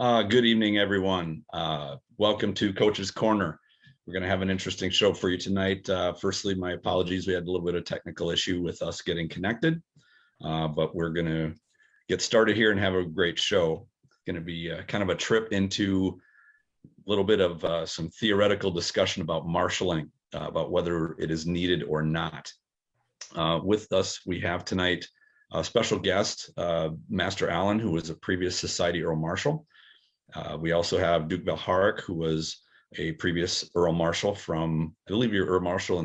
Good evening, everyone. Welcome to Coach's Corner. We're going to have an interesting show for you tonight. Firstly, my apologies. We had a little bit of technical issue with us getting connected, but we're going to get started here and have a great show. It's going to be kind of a trip into a little bit of some theoretical discussion about marshaling, about whether it is needed or not. With us, we have tonight a special guest, Master Allen, who was a previous Society Earl Marshal. We also have Duke Valahric, who was a previous Earl Marshal from, I believe you're Earl Marshal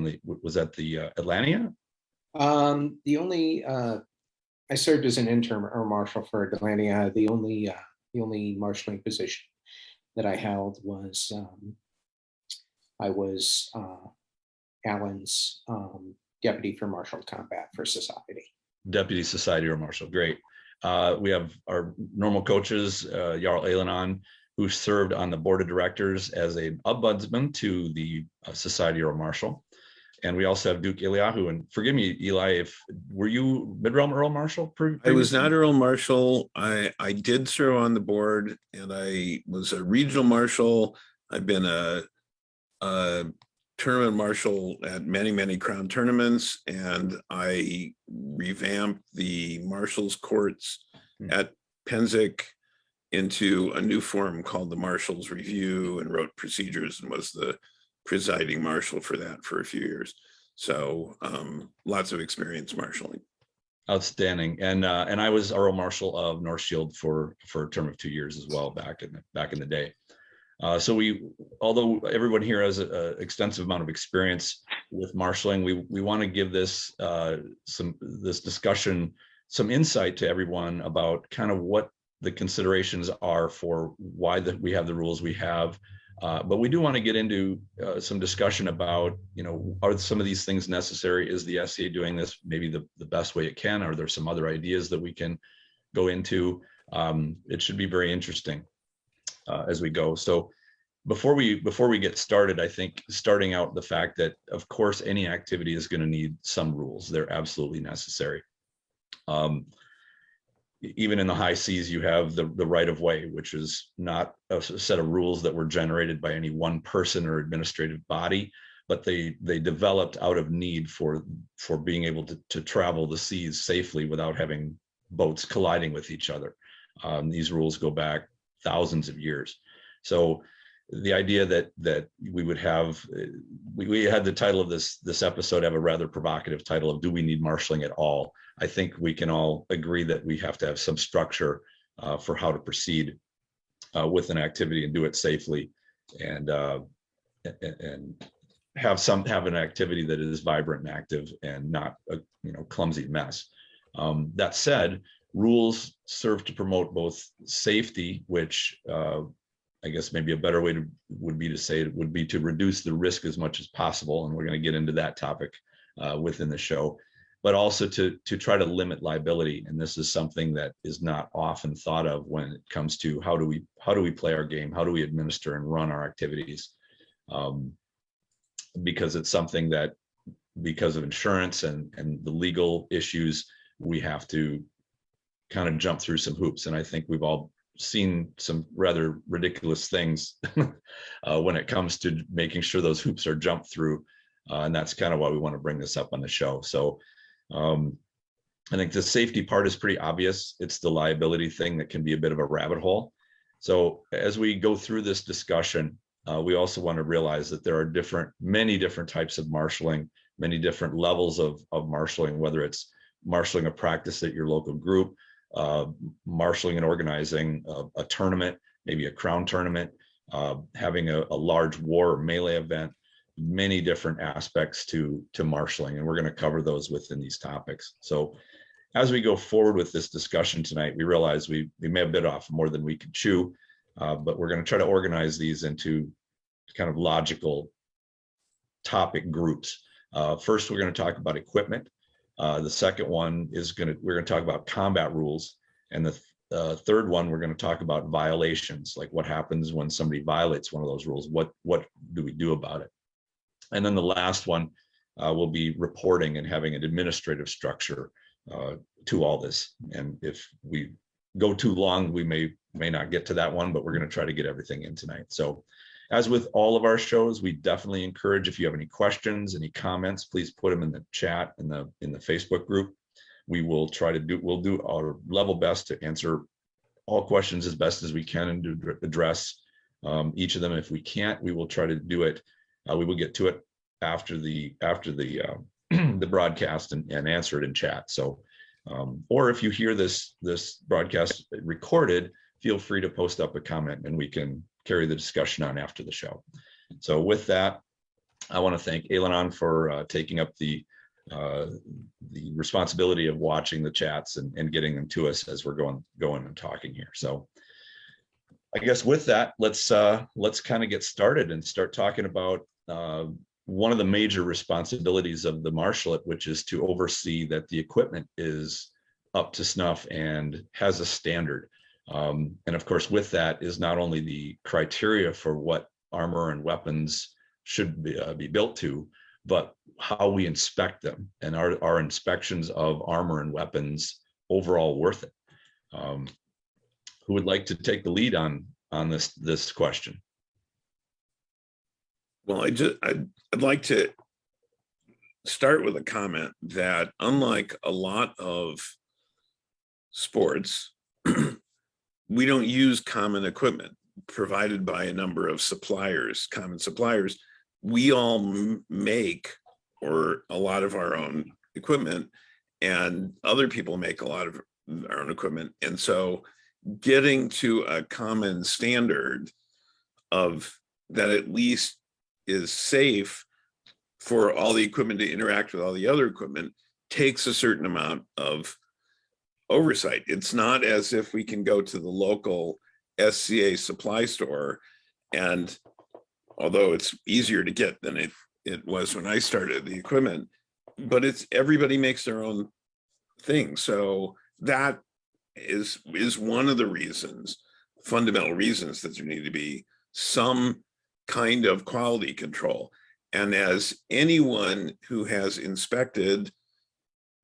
was that the Ailgheanan? I served as an interim Earl Marshal for Ailgheanan. The only marshaling position that I held was I was Allen's deputy for martial combat for Society. Deputy Society Earl Marshal, great. We have our normal coaches, Jarl Ailgheanan, who served on the board of directors as an ombudsman to the Society Earl Marshal. And we also have Duke Eliahu. And forgive me, Eli, were you mid-realm Earl Marshal? I was not Earl Marshal. I did serve on the board, and I was a regional marshal. I've been a tournament marshal at many crown tournaments, and I revamped the marshals courts at Pennsic into a new form called the Marshals Review, and wrote procedures and was the presiding marshal for that for a few years. So lots of experience marshaling. Outstanding. And I was Earl Marshal of North Shield for a term of 2 years as well, back in the day. So although everyone here has an extensive amount of experience with marshaling, we want to give this discussion some insight to everyone about kind of what the considerations are for why we have the rules we have. But we do want to get into some discussion about, are some of these things necessary? Is the SCA doing this maybe the best way it can? Are there some other ideas that we can go into? It should be very interesting as we go. So before we get started, I think starting out the fact that, of course, any activity is going to need some rules. They're absolutely necessary. Even in the high seas, you have the right of way, which is not a set of rules that were generated by any one person or administrative body, but they developed out of need for being able to travel the seas safely without having boats colliding with each other. These rules go back thousands of years. So the idea that we would have, we had the title of this episode have a rather provocative title of, do we need marshaling at all? I think we can all agree that we have to have some structure for how to proceed with an activity and do it safely, and have an activity that is vibrant and active and not a clumsy mess. That said, rules serve to promote both safety, which I guess maybe a better way would be to reduce the risk as much as possible, and we're going to get into that topic within the show, but also to try to limit liability. And this is something that is not often thought of when it comes to how do we play our game, how do we administer and run our activities, because it's something that, because of insurance and the legal issues, we have to kind of jump through some hoops. And I think we've all seen some rather ridiculous things when it comes to making sure those hoops are jumped through. And that's kind of why we want to bring this up on the show. So I think the safety part is pretty obvious. It's the liability thing that can be a bit of a rabbit hole. So as we go through this discussion, we also want to realize that there are many different types of marshaling, many different levels of marshaling, whether it's marshaling a practice at your local group, marshaling and organizing a tournament, maybe a crown tournament, having a large war or melee event, many different aspects to marshaling, and we're going to cover those within these topics. So as we go forward with this discussion tonight, we realize we may have bit off more than we could chew, but we're going to try to organize these into kind of logical topic groups. First, we're going to talk about equipment. The second one is we're going to talk about combat rules. And the third one, we're going to talk about violations, like what happens when somebody violates one of those rules. What do we do about it? And then the last one will be reporting and having an administrative structure to all this. And if we go too long, we may may not get to that one, but we're going to try to get everything in tonight. So as with all of our shows, we definitely encourage, if you have any questions, any comments, please put them in the chat in the Facebook group. We will try to we'll do our level best to answer all questions as best as we can and to address each of them. If we can't, we will try to do it. We will get to it after the the broadcast and answer it in chat. So, or if you hear this broadcast recorded, feel free to post up a comment and we can carry the discussion on after the show. So with that, I want to thank Ailgheanan for taking up the responsibility of watching the chats and getting them to us as we're going and talking here. So I guess with that, let's kind of get started and start talking about one of the major responsibilities of the marshalate, which is to oversee that the equipment is up to snuff and has a standard. And of course, with that is not only the criteria for what armor and weapons should be built to, but how we inspect them, and our inspections of armor and weapons overall worth it. Who would like to take the lead on this question? Well, I'd like to start with a comment that unlike a lot of sports, we don't use common equipment provided by a number of suppliers, common suppliers. We all make or a lot of our own equipment, and other people make a lot of our own equipment. And so getting to a common standard of that at least is safe for all the equipment to interact with all the other equipment takes a certain amount of oversight. It's not as if we can go to the local SCA supply store, and although it's easier to get than it was when I started the equipment, but it's everybody makes their own thing. So that is one of the reasons, fundamental reasons, that there need to be some kind of quality control. And as anyone who has inspected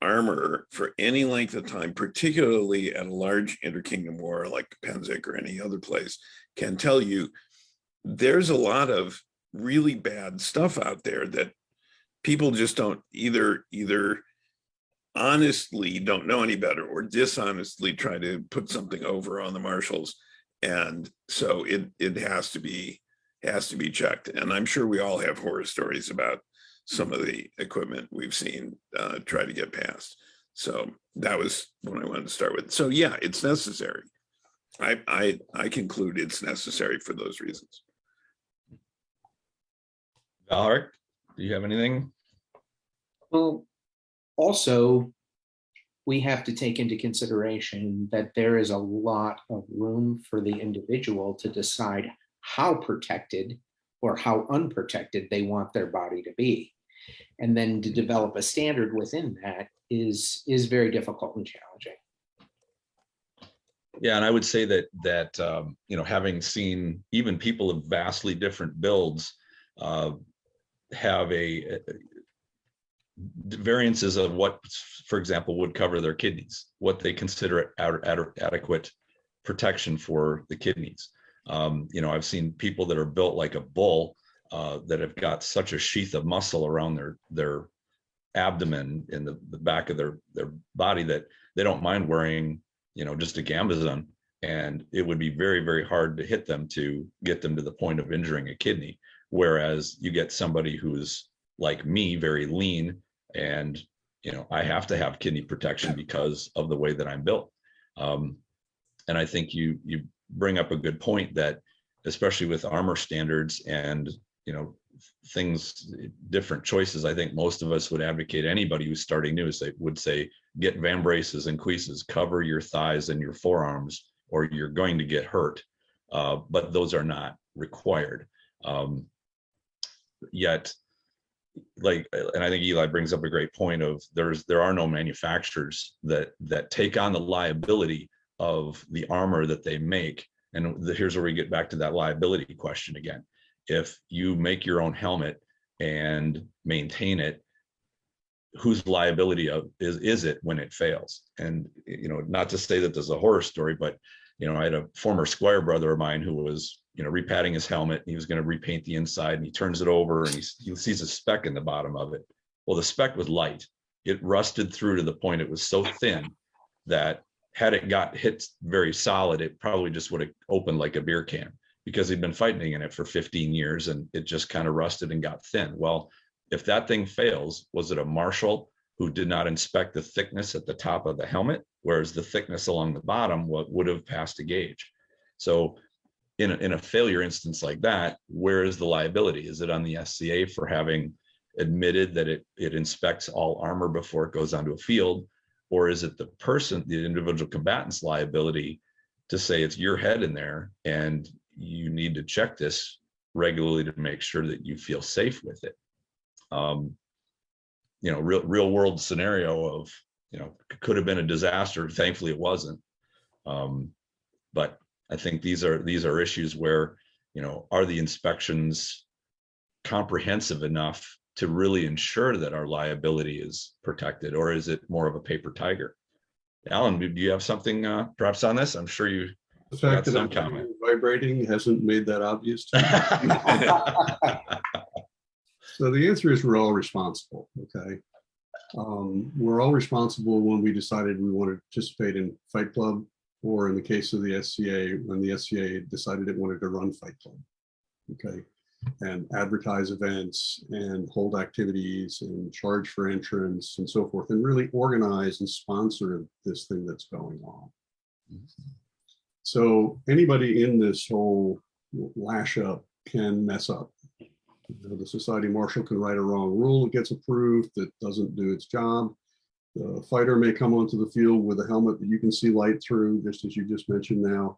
armor for any length of time, particularly at a large interkingdom war like Pennsic or any other place, can tell you, there's a lot of really bad stuff out there that people just don't either honestly don't know any better or dishonestly try to put something over on the marshals. And so it has to be checked. And I'm sure we all have horror stories about some of the equipment we've seen try to get past. So that was what I wanted to start with. So yeah, it's necessary. I conclude it's necessary for those reasons. Valahric, do you have anything? Well, also, we have to take into consideration that there is a lot of room for the individual to decide how protected or how unprotected they want their body to be. And then to develop a standard within that is very difficult and challenging. Yeah, and I would say that having seen even people of vastly different builds have a variances of what, for example, would cover their kidneys, what they consider adequate protection for the kidneys. I've seen people that are built like a bull that have got such a sheath of muscle around their abdomen in the back of their body that they don't mind wearing, just a gambazon, and it would be very, very hard to hit them to get them to the point of injuring a kidney. Whereas you get somebody who's like me, very lean, and I have to have kidney protection because of the way that I'm built. And I think you bring up a good point that, especially with armor standards and things, different choices, I think most of us would advocate, anybody who's starting new would say get vambraces and cuisses, cover your thighs and your forearms, or you're going to get hurt. But those are not required. Yet, and I think Eli brings up a great point of there are no manufacturers that take on the liability of the armor that they make. And here's where we get back to that liability question again. If you make your own helmet and maintain it, whose liability is it when it fails? And not to say that there's a horror story, but I had a former squire brother of mine who was, repatting his helmet. He was going to repaint the inside, and he turns it over and he sees a speck in the bottom of it. Well, the speck was light. It rusted through to the point it was so thin that had it got hit very solid, it probably just would have opened like a beer can, because he'd been fighting in it for 15 years and it just kind of rusted and got thin. Well, if that thing fails, was it a marshal who did not inspect the thickness at the top of the helmet, whereas the thickness along the bottom would have passed a gauge? So in a failure instance like that, where is the liability? Is it on the SCA for having admitted that it inspects all armor before it goes onto a field? Or is it the individual combatant's liability to say it's your head in there and you need to check this regularly to make sure that you feel safe with it? Real world scenario of, could have been a disaster. Thankfully it wasn't. But I think these are issues where, are the inspections comprehensive enough to really ensure that our liability is protected, or is it more of a paper tiger? Alan, do you have something perhaps on this? I'm sure you The fact got that some I'm comment. vibrating hasn't made that obvious to me. So the answer is we're all responsible, okay? We're all responsible when we decided we wanted to participate in Fight Club, or in the case of the SCA, when the SCA decided it wanted to run Fight Club, okay? And advertise events and hold activities and charge for entrance and so forth, and really organize and sponsor this thing that's going on. So anybody in this whole lash up can mess up. The society marshal can write a wrong rule that gets approved that doesn't do its job. The fighter may come onto the field with a helmet that you can see light through, just as you just mentioned now.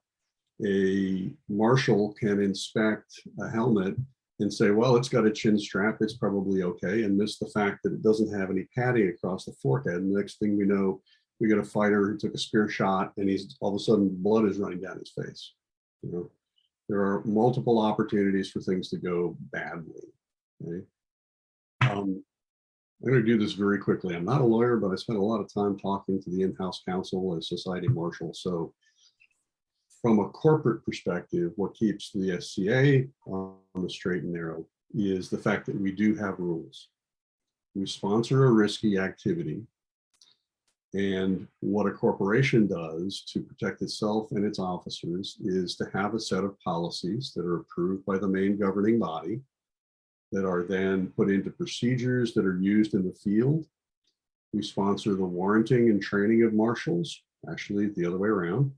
A marshal can inspect a helmet and say, well, it's got a chin strap, it's probably okay, and miss the fact that it doesn't have any padding across the forehead. And the next thing we know, we got a fighter who took a spear shot and he's all of a sudden blood is running down his face. There are multiple opportunities for things to go badly. Okay? I'm going to do this very quickly. I'm not a lawyer, but I spent a lot of time talking to the in-house counsel as society marshal. So from a corporate perspective, what keeps the SCA on the straight and narrow is the fact that we do have rules. We sponsor a risky activity. And what a corporation does to protect itself and its officers is to have a set of policies that are approved by the main governing body, that are then put into procedures that are used in the field. We sponsor the warranting and training of marshals, actually the other way around,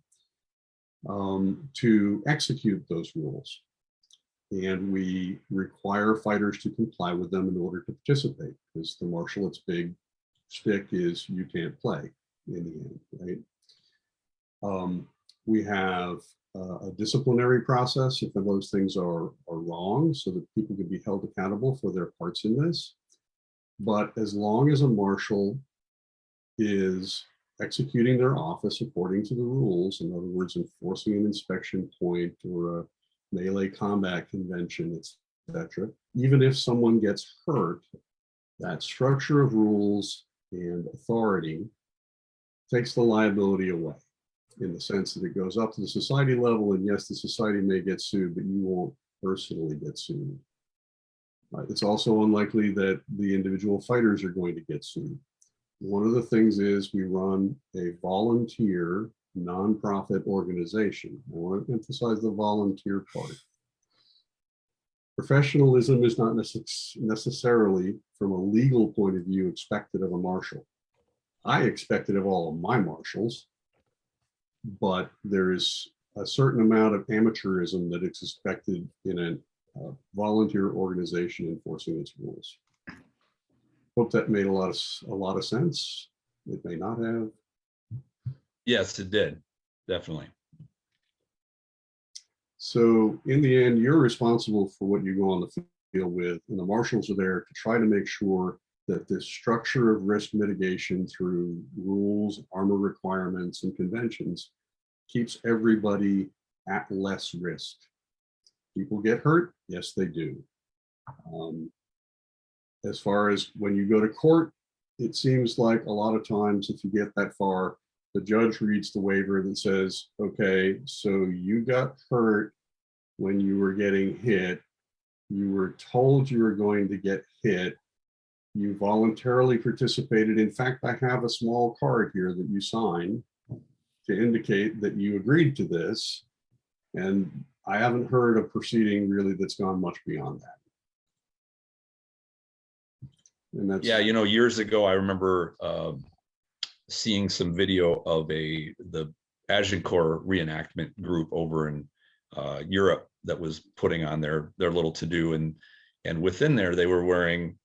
to execute those rules. And we require fighters to comply with them in order to participate, because the marshal, its big shtick is you can't play in the end, right? We have a disciplinary process if those things are wrong, so that people can be held accountable for their parts in this. But as long as a marshal is executing their office according to the rules, in other words, enforcing an inspection point or a melee combat convention, etc., even if someone gets hurt, that structure of rules and authority takes the liability away, in the sense that it goes up to the society level, and yes, the society may get sued, but you won't personally get sued. It's also unlikely that the individual fighters are going to get sued. One of the things is we run a volunteer nonprofit organization. I want to emphasize the volunteer part. Professionalism is not necessarily, from a legal point of view, expected of a marshal. I expect it of all of my marshals, but there is a certain amount of amateurism that is expected in a volunteer organization enforcing its rules. Hope that made a lot of sense. It may not have. Yes, it did. Definitely. So in the end, you're responsible for what you go on the field with, and the marshals are there to try to make sure that this structure of risk mitigation through rules, armor requirements, and conventions keeps everybody at less risk. People get hurt? Yes, they do. As far as when you go to court, it seems like a lot of times if you get that far, The judge reads the waiver that says, okay, so you got hurt when you were getting hit. You were told you were going to get hit. You voluntarily participated. In fact, I have a small card here that you sign to indicate that you agreed to this. And I haven't heard a proceeding really that's gone much beyond that. And that's, Yeah, years ago, I remember seeing some video of the Agincourt reenactment group over in Europe that was putting on their little to-do, and within there they were wearing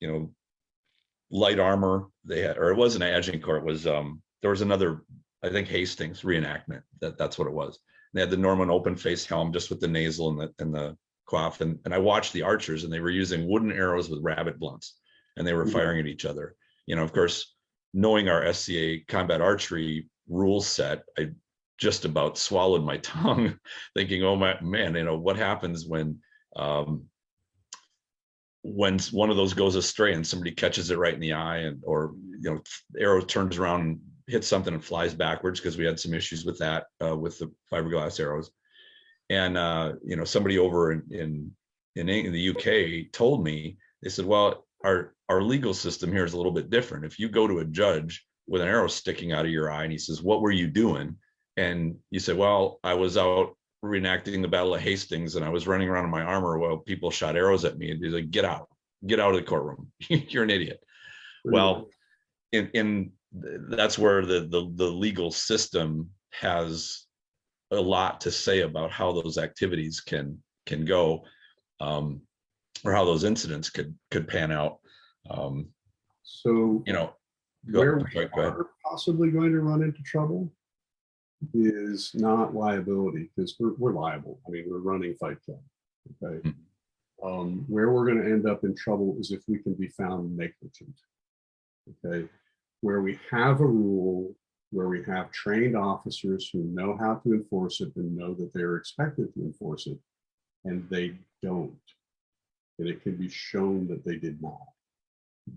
light armor. They had, or it wasn't Agincourt, it was there was another, I think Hastings reenactment, that's what it was. They had the Norman open face helm just with the nasal and the coif, and I watched the archers, and they were using wooden arrows with rabbit blunts, and they were firing at each other. Of course, knowing our SCA combat archery rule set, I just about swallowed my tongue thinking, oh my man, what happens when one of those goes astray and somebody catches it right in the eye, or the arrow turns around and hits something and flies backwards, because we had some issues with that with the fiberglass arrows. And somebody over in the UK told me, they said, well, our legal system here is a little bit different. If you go to a judge with an arrow sticking out of your eye and he says, what were you doing? And you say, well, I was out reenacting the Battle of Hastings and I was running around in my armor while people shot arrows at me. And he's like, get out of the courtroom. You're an idiot. Well, that's where the legal system has a lot to say about how those activities can go, or how those incidents could pan out. so where go we ahead. are possibly going to run into trouble is not liability, because we're liable. I mean, we're running Fight Club. Okay. Where we're going to end up in trouble is if we can be found negligent. Okay. Where we have a rule, where we have trained officers who know how to enforce it and know that they're expected to enforce it, and they don't, and it can be shown that they did not.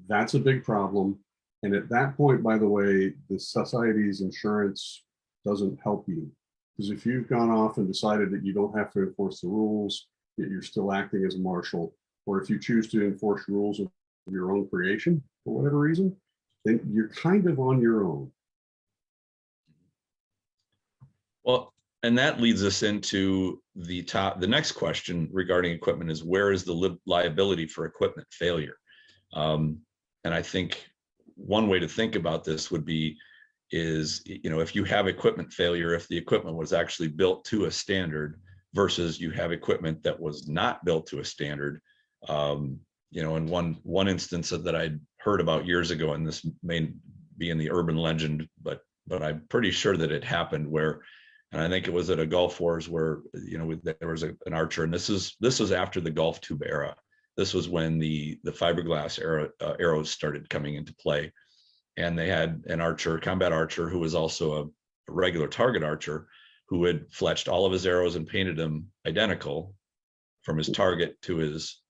That's a big problem. And at that point, by the way, the society's insurance doesn't help you, because if you've gone off and decided that you don't have to enforce the rules, yet you're still acting as a marshal, or if you choose to enforce rules of your own creation for whatever reason, then you're kind of on your own. Well, and that leads us into the next question regarding equipment is, where is the liability for equipment failure? And I think one way to think about this would be if you have equipment failure, if the equipment was actually built to a standard versus you have equipment that was not built to a standard. In one instance that I'd heard about years ago, and this may be in the urban legend, but I'm pretty sure that it happened where, and I think it was at a Gulf Wars where, there was an archer, and this was after the Gulf tube era. This was when the fiberglass arrows started coming into play. And they had an archer, combat archer, who was also a regular target archer, who had fletched all of his arrows and painted them identical from his target to his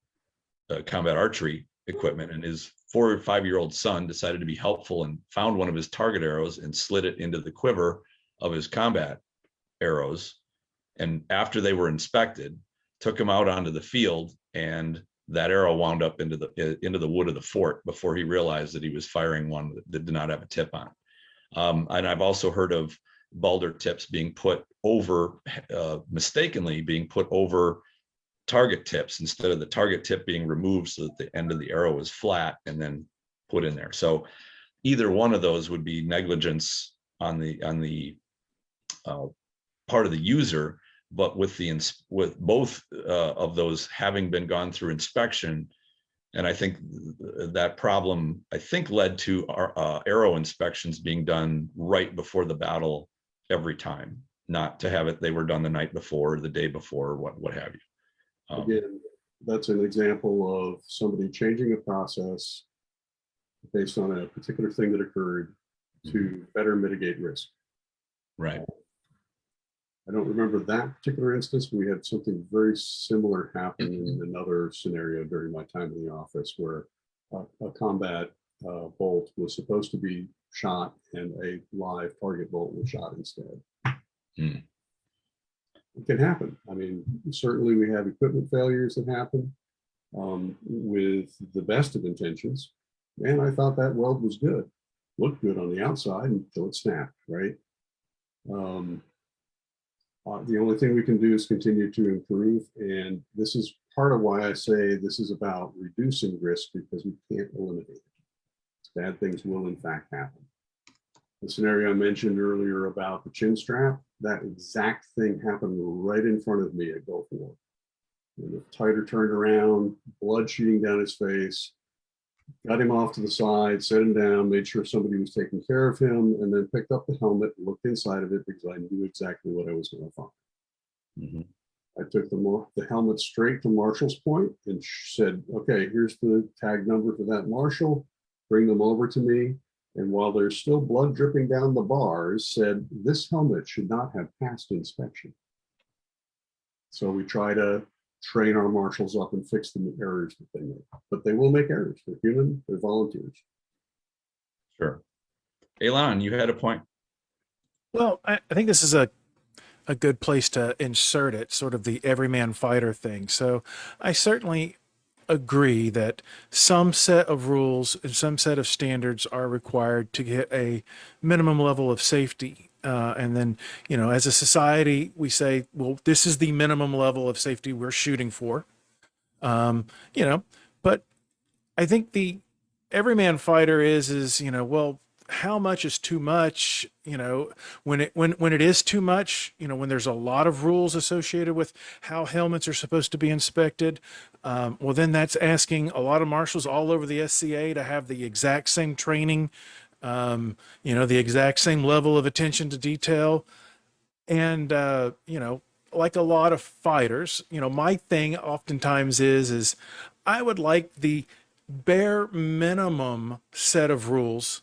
combat archery equipment. And his 4 or 5-year-old son decided to be helpful and found one of his target arrows and slid it into the quiver of his combat arrows. And after they were inspected, took him out onto the field, and that arrow wound up into the wood of the fort before he realized that he was firing one that did not have a tip on it. And I've also heard of balder tips being put over, mistakenly being put over target tips, instead of the target tip being removed so that the end of the arrow was flat and then put in there. So either one of those would be negligence on the part of the user, but with both of those having been gone through inspection. And I think that problem, led to our arrow inspections being done right before the battle every time, not to have it, they were done the night before, the day before, what have you. Again, that's an example of somebody changing a process based on a particular thing that occurred to better mitigate risk. Right. I don't remember that particular instance, but we had something very similar happen in another scenario during my time in the office, where a combat bolt was supposed to be shot and a live target bolt was shot instead. Hmm. It can happen. I mean, certainly we have equipment failures that happen with the best of intentions. And I thought that weld was good, looked good on the outside until it snapped, right? The only thing we can do is continue to improve. And this is part of why I say this is about reducing risk, because we can't eliminate it. Bad things will in fact happen. The scenario I mentioned earlier about the chin strap, that exact thing happened right in front of me at Gulf War. And the tighter turned around, blood shooting down his face, got him off to the side, set him down, made sure somebody was taking care of him, and then picked up the helmet, looked inside of it because I knew exactly what I was going to find. Mm-hmm. I took the helmet straight to Marshall's point and said, okay, here's the tag number for that Marshall, bring them over to me. And while there's still blood dripping down the bars, said, this helmet should not have passed inspection. So we try to train our marshals up and fix the errors that they make. But they will make errors. They're human, they're volunteers. Sure. Ailgheanan, you had a point. Well, I think this is a good place to insert it, sort of the everyman fighter thing. So I certainly agree that some set of rules and some set of standards are required to get a minimum level of safety. And then, you know, as a society, we say, well, this is the minimum level of safety we're shooting for. You know, but I think the everyman fighter is, you know, well, how much is too much? You know, when it is too much, you know, when there's a lot of rules associated with how helmets are supposed to be inspected, well, then that's asking a lot of marshals all over the SCA to have the exact same training, you know, the exact same level of attention to detail. And, you know, like a lot of fighters, you know, my thing oftentimes is I would like the bare minimum set of rules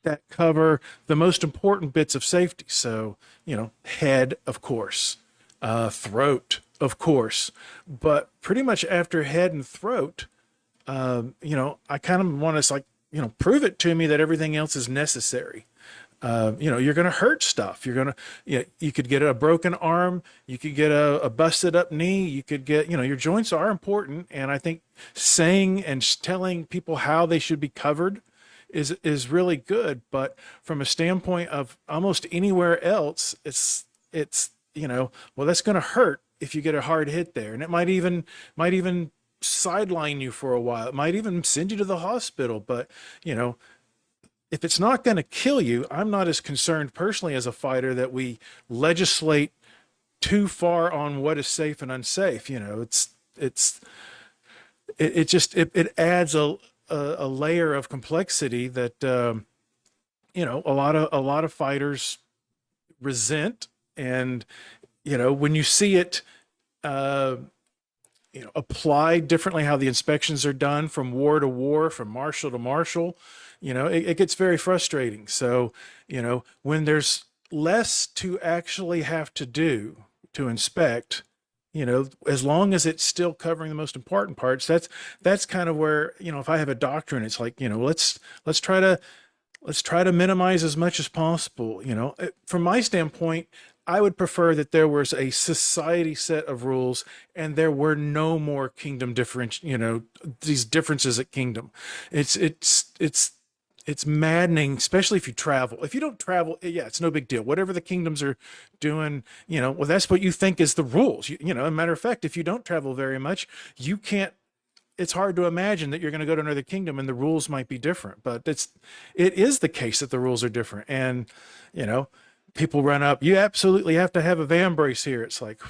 that cover the most important bits of safety. So, you know, head, of course, throat, of course, but pretty much after head and throat, you know, I kind of want to, like, you know, prove it to me that everything else is necessary. You know, you're going to hurt stuff. You're going to, you know, you could get a broken arm. You could get a busted up knee. You could get, you know, your joints are important. And I think saying and telling people how they should be covered is really good. But from a standpoint of almost anywhere else, it's, you know, well, that's going to hurt if you get a hard hit there. And it might even sideline you for a while. It might even send you to the hospital. But, you know, if it's not going to kill you, I'm not as concerned personally as a fighter that we legislate too far on what is safe and unsafe. You know, it adds a layer of complexity that, you know, a lot of fighters resent. And, you know, when you see it, you know, applied differently, how the inspections are done from war to war, from marshal to marshal, you know, it gets very frustrating. So, you know, when there's less to actually have to do to inspect, you know, as long as it's still covering the most important parts, that's kind of where, you know, if I have a doctrine, it's like, you know, let's try to minimize as much as possible. You know, from my standpoint, I would prefer that there was a society set of rules and there were no more kingdom you know, these differences at kingdom. It's maddening, especially if you travel. If you don't travel, yeah, it's no big deal. Whatever the kingdoms are doing, you know, well, that's what you think is the rules. You know, as a matter of fact, if you don't travel very much, you can't, it's hard to imagine that you're going to go to another kingdom and the rules might be different, but it is the case that the rules are different. And, you know, people run up, you absolutely have to have a van brace here. It's like,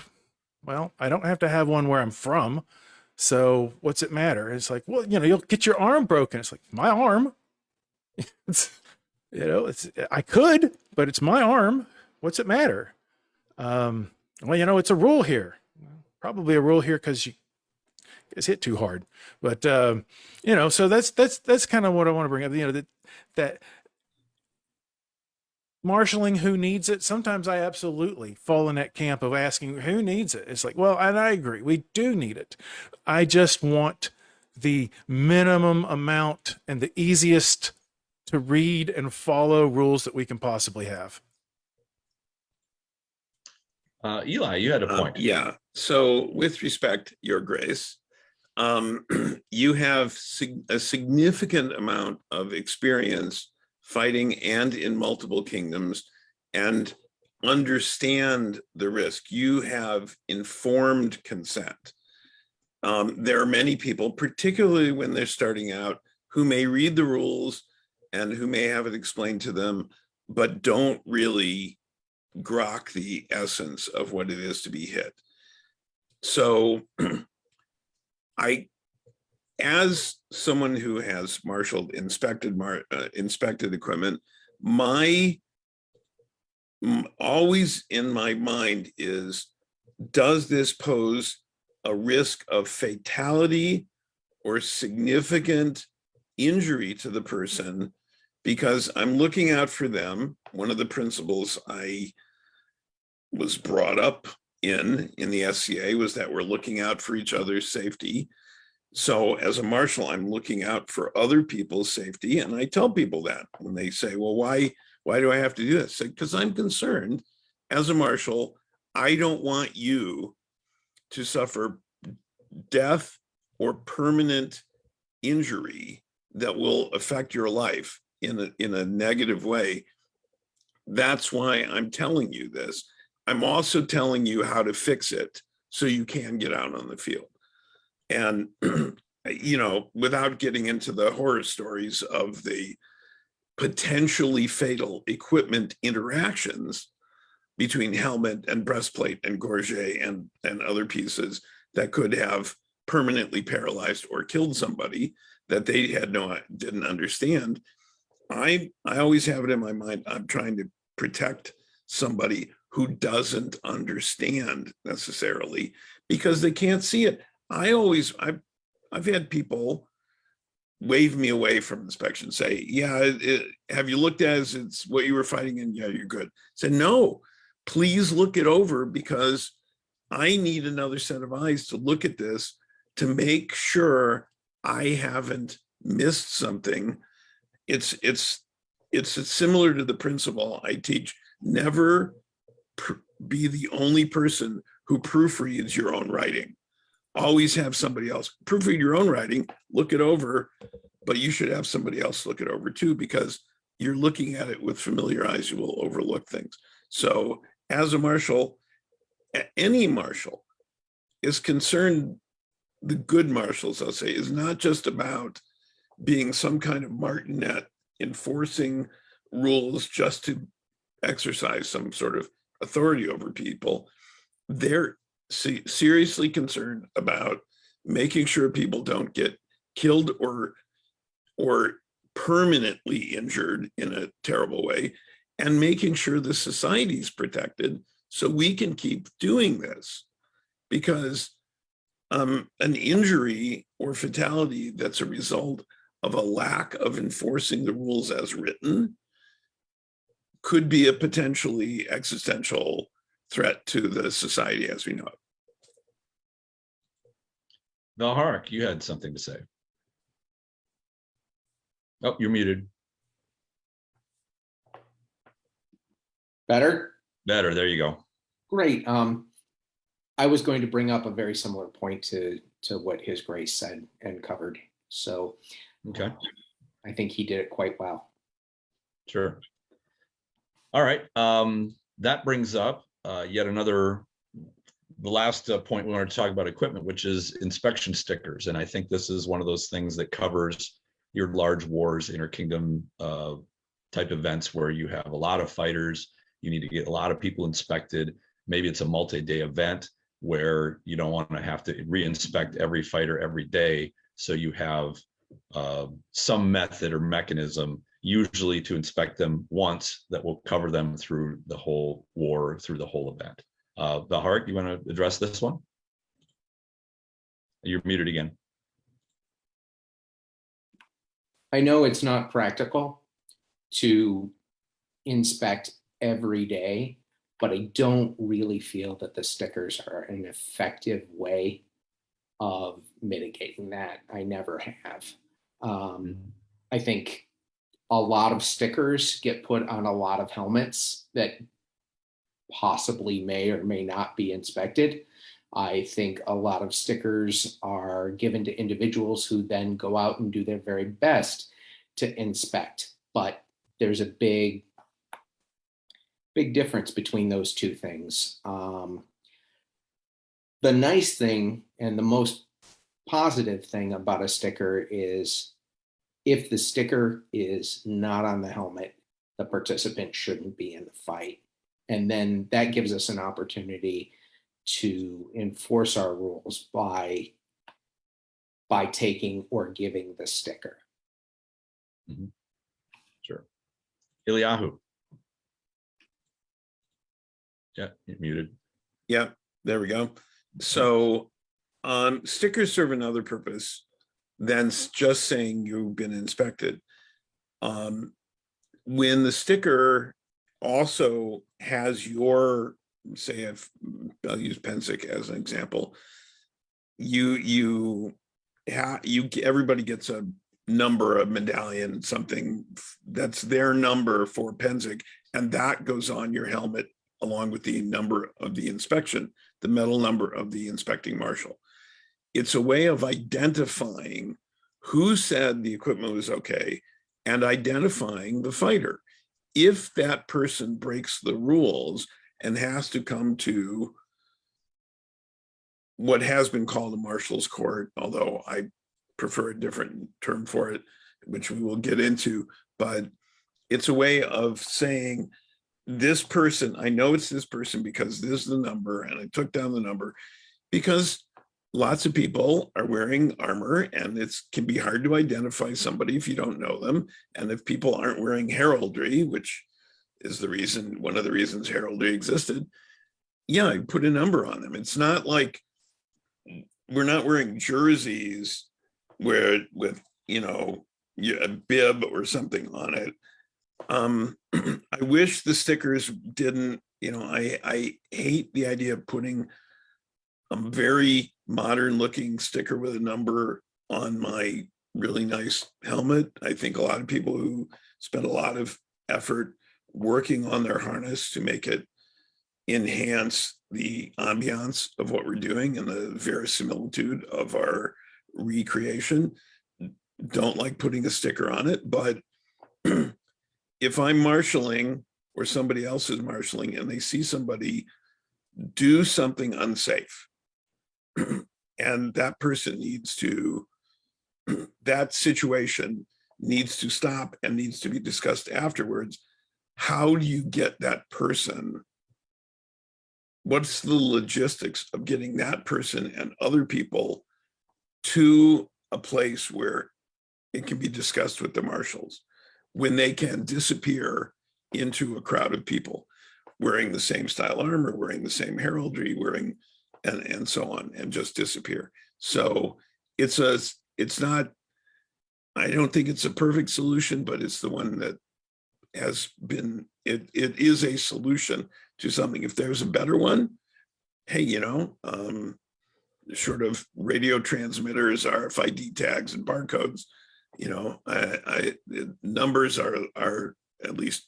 well, I don't have to have one where I'm from. So what's it matter? It's like, well, you know, you'll get your arm broken. It's like, my arm. You know, I could, but it's my arm. What's it matter? Well, you know, it's a rule here. Probably a rule here because you gets hit too hard. But you know, so that's kind of what I want to bring up. You know, that marshaling, who needs it? Sometimes I absolutely fall in that camp of asking who needs it. It's like, well, and I agree, we do need it. I just want the minimum amount and the easiest to read and follow rules that we can possibly have. Eli, you had a point. Yeah. So with respect, Your Grace, you have a significant amount of experience fighting and in multiple kingdoms and understand the risk. You have informed consent. There are many people, particularly when they're starting out, who may read the rules and who may have it explained to them, but don't really grok the essence of what it is to be hit. So as someone who has marshaled, inspected equipment, always in my mind is, does this pose a risk of fatality or significant injury to the person? Because I'm looking out for them. One of the principles I was brought up in the SCA was that we're looking out for each other's safety. So as a marshal, I'm looking out for other people's safety. And I tell people that when they say, well, why do I have to do this? Because I'm concerned as a marshal, I don't want you to suffer death or permanent injury that will affect your life in a negative way. That's why I'm telling you this. I'm also telling you how to fix it so you can get out on the field. And, you know, without getting into the horror stories of the potentially fatal equipment interactions between helmet and breastplate and gorget and other pieces that could have permanently paralyzed or killed somebody that they didn't understand. I always have it in my mind, I'm trying to protect somebody who doesn't understand necessarily because they can't see it. I've had people wave me away from inspection, say, yeah, have you looked at it? It's what you were fighting in? Yeah, you're good. Say, no, please look it over because I need another set of eyes to look at this to make sure I haven't missed something. It's similar to the principle I teach. Never be the only person who proofreads your own writing. Always have somebody else proofread your own writing, look it over, but you should have somebody else look it over too, because you're looking at it with familiar eyes, you will overlook things. So as a marshal, any marshal is concerned, the good marshals, I'll say, is not just about being some kind of martinet enforcing rules just to exercise some sort of authority over people. They're seriously concerned about making sure people don't get killed or permanently injured in a terrible way, and making sure the society's protected so we can keep doing this. Because an injury or fatality that's a result of a lack of enforcing the rules as written could be a potentially existential threat to the society as we know it. Valahric, you had something to say. Oh, you're muted. Better? Better, there you go. Great. I was going to bring up a very similar point to what His Grace said and covered. So Okay, I think he did it quite well. sure. All right, that brings up yet another, the last point we wanted to talk about equipment, which is inspection stickers. And I think this is one of those things that covers your large wars, interkingdom type events where you have a lot of fighters, you need to get a lot of people inspected. Maybe it's a multi-day event where you don't want to have to re-inspect every fighter every day. So you have some method or mechanism, usually to inspect them once, that will cover them through the whole war, through the whole event. Valahric, you want to address this one? You're muted again. I know it's not practical to inspect every day, but I don't really feel that the stickers are an effective way of mitigating that. I never have. I think a lot of stickers get put on a lot of helmets that possibly may or may not be inspected. I think a lot of stickers are given to individuals who then go out and do their very best to inspect. But there's a big difference between those two things. The nice thing and the most positive thing about a sticker is if the sticker is not on the helmet, the participant shouldn't be in the fight. And then that gives us an opportunity to enforce our rules by taking or giving the sticker. Sure. Eliahu. Yeah, you're muted. Yeah, there we go. So stickers serve another purpose than just saying you've been inspected. When the sticker also has your, say, I'll use Pensick as an example, everybody gets a number, a medallion, something that's their number for Pensick, and that goes on your helmet along with the number of the inspection, the metal number of the inspecting marshal. It's a way of identifying who said the equipment was okay and identifying the fighter. If that person breaks the rules and has to come to what has been called a marshal's court, although I prefer a different term for it, which we will get into, but it's a way of saying, this person, I know it's this person because this is the number, and I took down the number, because lots of people are wearing armor and it can be hard to identify somebody if you don't know them. And if people aren't wearing heraldry, which is the reason, one of the reasons heraldry existed, yeah, I put a number on them. It's not like we're not wearing jerseys where with, a bib or something on it. I wish the stickers didn't, I hate the idea of putting a very modern looking sticker with a number on my really nice helmet. I think a lot of people who spend a lot of effort working on their harness to make it enhance the ambiance of what we're doing and the verisimilitude of our recreation don't like putting a sticker on it. But if I'm marshaling or somebody else is marshaling and they see somebody do something unsafe, and that person needs to, that situation needs to stop and needs to be discussed afterwards, how do you get that person? What's the logistics of getting that person and other people to a place where it can be discussed with the marshals, when they can disappear into a crowd of people wearing the same style armor, wearing the same heraldry, wearing, and so on, and just disappear. So it's not, I don't think it's a perfect solution, but it's the one that has been, it is a solution to something. If there's a better one, hey, short of radio transmitters, RFID tags and barcodes, numbers are at least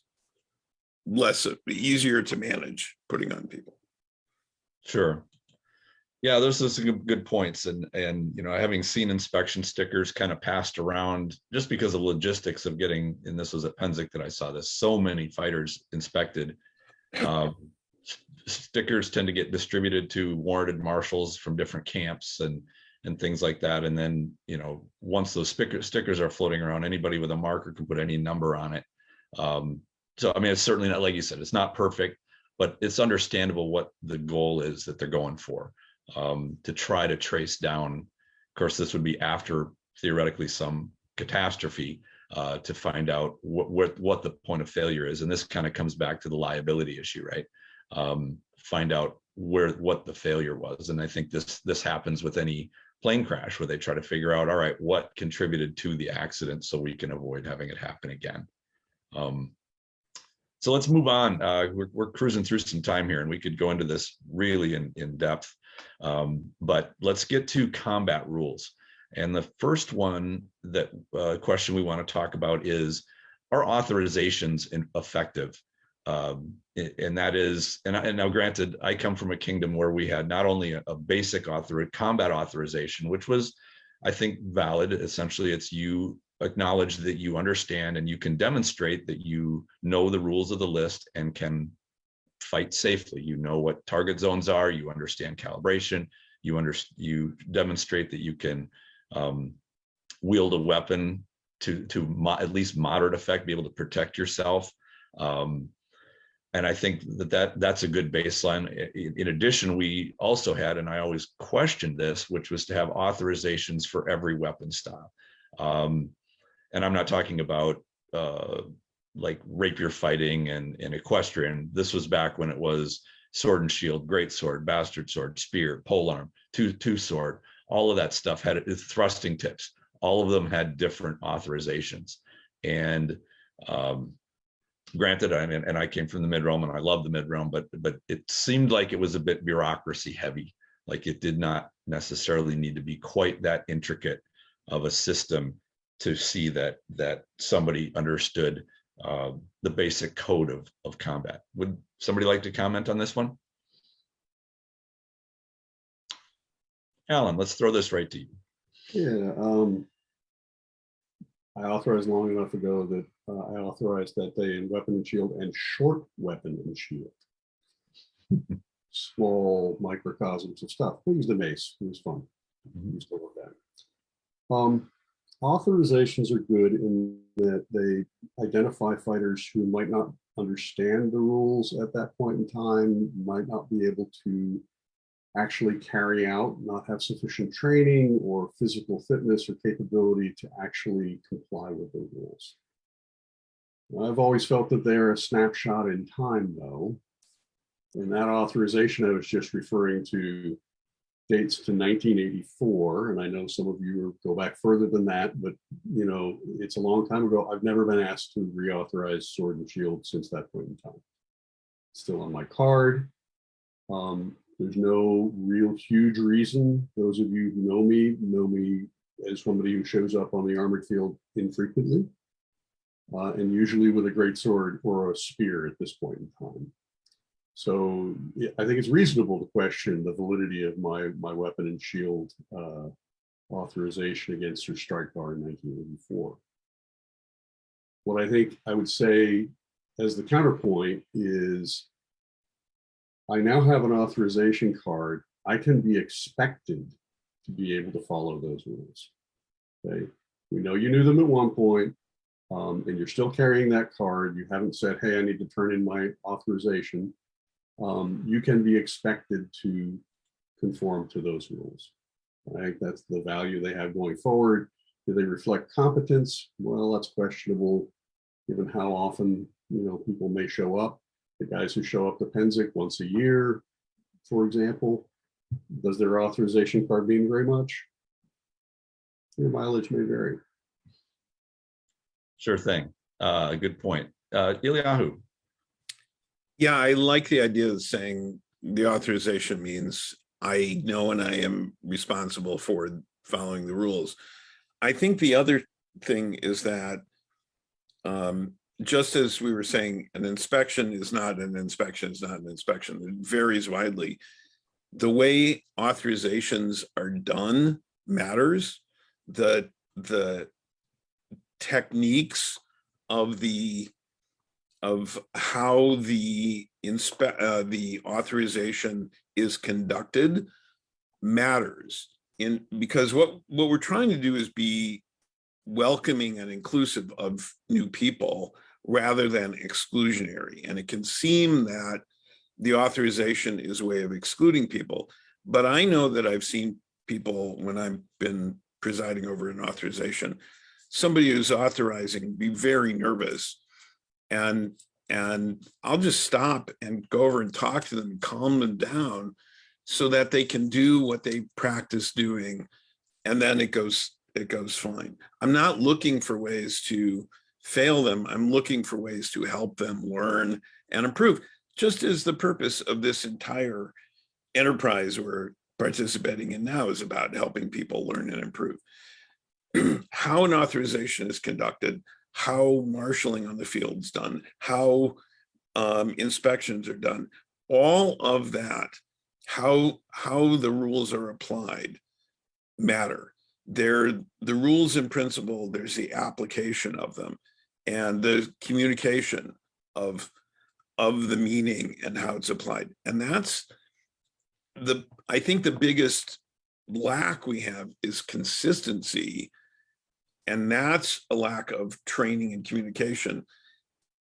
less easier to manage putting on people. Sure. Yeah, those are some good points. And having seen inspection stickers kind of passed around just because of logistics of getting, and this was at Pensick that I saw this, so many fighters inspected. Stickers tend to get distributed to warranted marshals from different camps and things like that. And then, once those stickers are floating around, anybody with a marker can put any number on it. So, I mean, it's certainly not, like you said, it's not perfect, but it's understandable what the goal is that they're going for, to try to trace down. Of course, this would be after theoretically some catastrophe, to find out what the point of failure is. And this kind of comes back to the liability issue, right? Find out what the failure was. And I think this happens with any plane crash where they try to figure out, all right, what contributed to the accident so we can avoid having it happen again. So let's move on. We're cruising through some time here and we could go into this really in depth, but let's get to combat rules. And the first one question we want to talk about is, are authorizations effective? And that is, and now granted, I come from a kingdom where we had not only a basic combat authorization, which was, I think, valid. Essentially, it's you acknowledge that you understand and you can demonstrate that you know the rules of the list and can fight safely. You know what target zones are, you understand calibration, you demonstrate that you can wield a weapon to at least moderate effect, be able to protect yourself. And I think that's a good baseline. In addition, we also had, and I always questioned this, which was to have authorizations for every weapon style. And I'm not talking about like rapier fighting and equestrian. This was back when it was sword and shield, great sword, bastard sword, spear, polearm, two sword. All of that stuff had thrusting tips. All of them had different authorizations. And granted, I came from the mid-realm and I love the mid-realm, but it seemed like it was a bit bureaucracy heavy. Like it did not necessarily need to be quite that intricate of a system to see that somebody understood the basic code of combat. Would somebody like to comment on this one? Alan, let's throw this right to you. Yeah, I authorized long enough ago that I authorized that day in weapon and shield and short weapon and shield. Small microcosms of stuff. We used the mace. It was fun. We used to love that. Authorizations are good in that they identify fighters who might not understand the rules at that point in time, might not be able to actually carry out, not have sufficient training or physical fitness or capability to actually comply with the rules. I've always felt that they're a snapshot in time, though. In that authorization, I was just referring to dates to 1984, and I know some of you go back further than that, but you know, it's a long time ago. I've never been asked to reauthorize sword and shield since that point in time. It's still on my card. There's no real huge reason. Those of you who know me as somebody who shows up on the armored field infrequently, and usually with a great sword or a spear at this point in time. So I think it's reasonable to question the validity of my weapon and shield authorization against Sir Strikebar in 1984. What I think I would say as the counterpoint is I now have an authorization card. I can be expected to be able to follow those rules. Okay, we know you knew them at one point, and you're still carrying that card. You haven't said, hey, I need to turn in my authorization. You can be expected to conform to those rules. I think that's the value they have going forward. Do they reflect competence? Well, that's questionable, given how often people may show up. The guys who show up to Pennsic once a year, for example, does their authorization card mean very much? Your mileage may vary. Sure thing. Good point. Eliahu. Yeah, I like the idea of saying the authorization means I know and I am responsible for following the rules. I think the other thing is that just as we were saying, an inspection is not an inspection, is not an inspection. It varies widely. The way authorizations are done matters. The techniques of how the authorization is conducted matters. Because what we're trying to do is be welcoming and inclusive of new people rather than exclusionary. And it can seem that the authorization is a way of excluding people. But I know that I've seen people, when I've been presiding over an authorization, somebody who's authorizing be very nervous. And I'll just stop and go over and talk to them and calm them down so that they can do what they practice doing. And then it goes fine. I'm not looking for ways to fail them. I'm looking for ways to help them learn and improve, just as the purpose of this entire enterprise we're participating in now is about helping people learn and improve. How an authorization is conducted, how marshaling on the field's done, how inspections are done, all of that, how the rules are applied matter. They're the rules in principle, there's the application of them and the communication of the meaning and how it's applied. And that's I think the biggest lack we have is consistency. And that's a lack of training and communication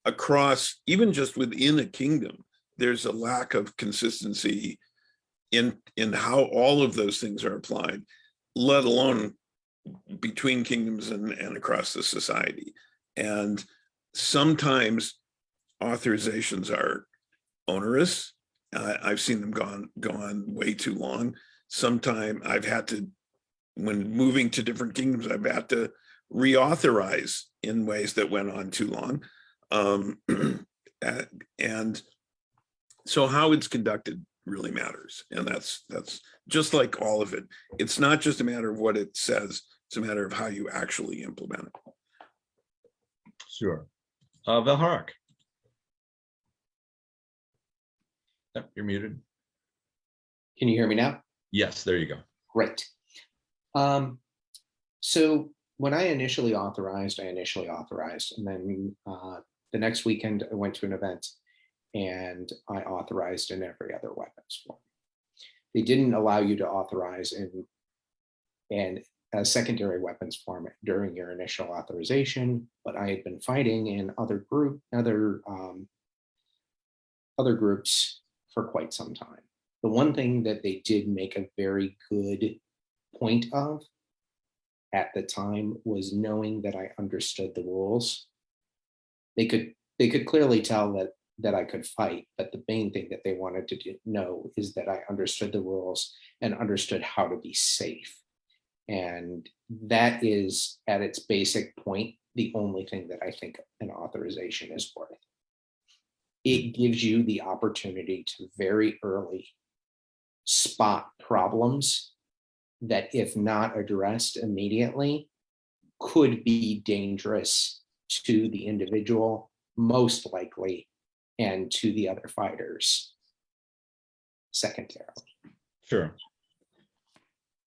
across, even just within a kingdom. There's a lack of consistency in how all of those things are applied, let alone between kingdoms and across the society. And sometimes authorizations are onerous. I've seen them go on way too long. Sometimes I've had to, when moving to different kingdoms, I've had to reauthorize in ways that went on too long. And so how it's conducted really matters. And that's just like all of it. It's not just a matter of what it says, it's a matter of how you actually implement it. Sure. Valahric. Yep, you're muted. Can you hear me now? Yes, there you go. Great. So when I initially authorized, and then the next weekend I went to an event and I authorized in every other weapons form. They didn't allow you to authorize in a secondary weapons form during your initial authorization, but I had been fighting in other groups for quite some time. The one thing that they did make a very good point of at the time was knowing that I understood the rules. They could clearly tell that I could fight, but the main thing that they wanted to know is that I understood the rules and understood how to be safe. And that is, at its basic point, the only thing that I think an authorization is worth. It gives you the opportunity to very early spot problems that, if not addressed immediately, could be dangerous to the individual, most likely, and to the other fighters secondarily. Sure.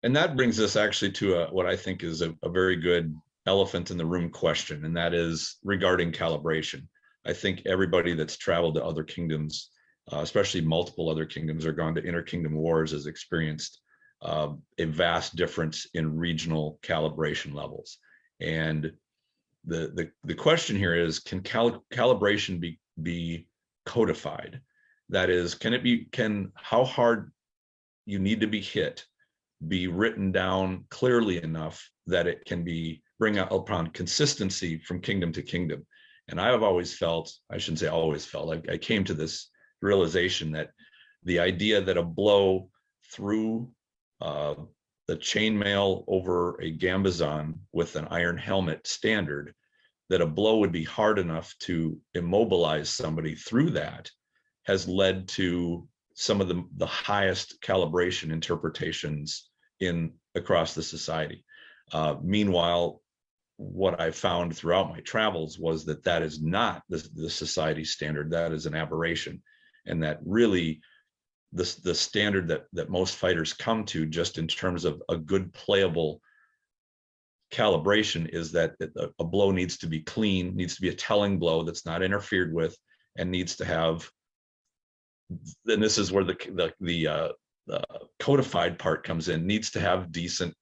And that brings us actually to what I think is a very good elephant in the room question, and that is regarding calibration. I think everybody that's traveled to other kingdoms, especially multiple other kingdoms, or gone to interkingdom wars, has experienced a vast difference in regional calibration levels. And the question here is, can calibration be codified? That is, can how hard you need to be hit be written down clearly enough that it can be bring upon consistency from kingdom to kingdom? And I have always felt, I shouldn't say always felt, I came to this realization that the idea that a blow through the chainmail over a gambazon with an iron helmet standard, that a blow would be hard enough to immobilize somebody through that, has led to some of the highest calibration interpretations across the society. Meanwhile, what I found throughout my travels was that is not the society standard. That is an aberration, and that really the standard that most fighters come to, just in terms of a good playable calibration, is that a blow needs to be clean, needs to be a telling blow that's not interfered with, and needs to have, and this is where the codified part comes in, needs to have decent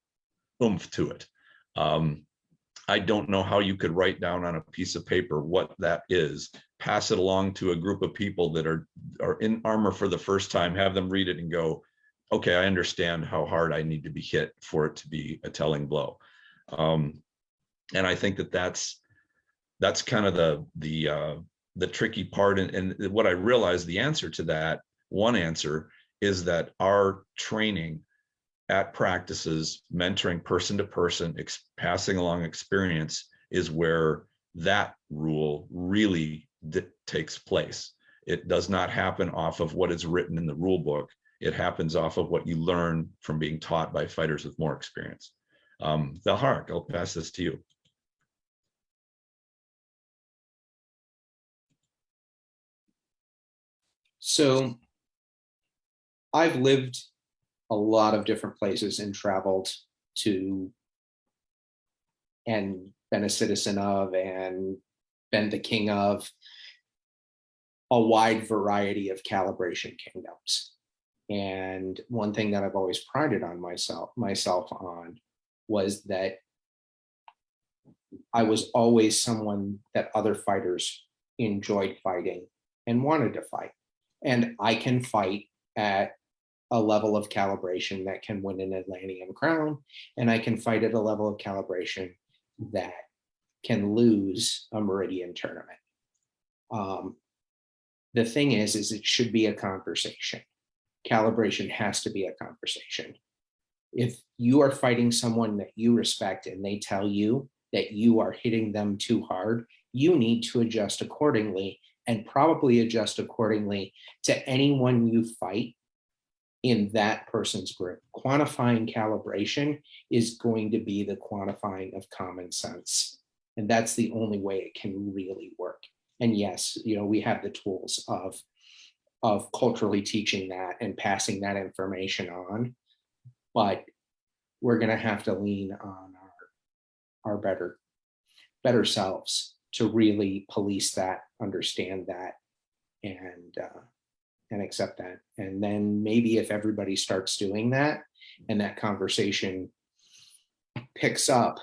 oomph to it. I don't know how you could write down on a piece of paper what that is, pass it along to a group of people that are in armor for the first time, have them read it and go, okay, I understand how hard I need to be hit for it to be a telling blow. And I think that's kind of the tricky part. And what I realized, the answer to that, one answer, is that our training at practices, mentoring person to person, passing along experience, is where that rule really takes place. It does not happen off of what is written in the rule book. It happens off of what you learn from being taught by fighters with more experience. Valahric, I'll pass this to you. So I've lived a lot of different places and traveled to and been a citizen of and been the king of a wide variety of calibration kingdoms. And one thing that I've always prided on myself on was that I was always someone that other fighters enjoyed fighting and wanted to fight. And I can fight at a level of calibration that can win an Atlantean crown, and I can fight at a level of calibration that can lose a Meridian tournament. The thing is it should be a conversation. Calibration has to be a conversation. If you are fighting someone that you respect and they tell you that you are hitting them too hard, you need to adjust accordingly, and probably adjust accordingly to anyone you fight in that person's group. Quantifying calibration is going to be the quantifying of common sense. And that's the only way it can really work. And yes, we have the tools of culturally teaching that and passing that information on, but we're going to have to lean on our better selves to really police that, understand that, and accept that. And then maybe if everybody starts doing that and that conversation picks up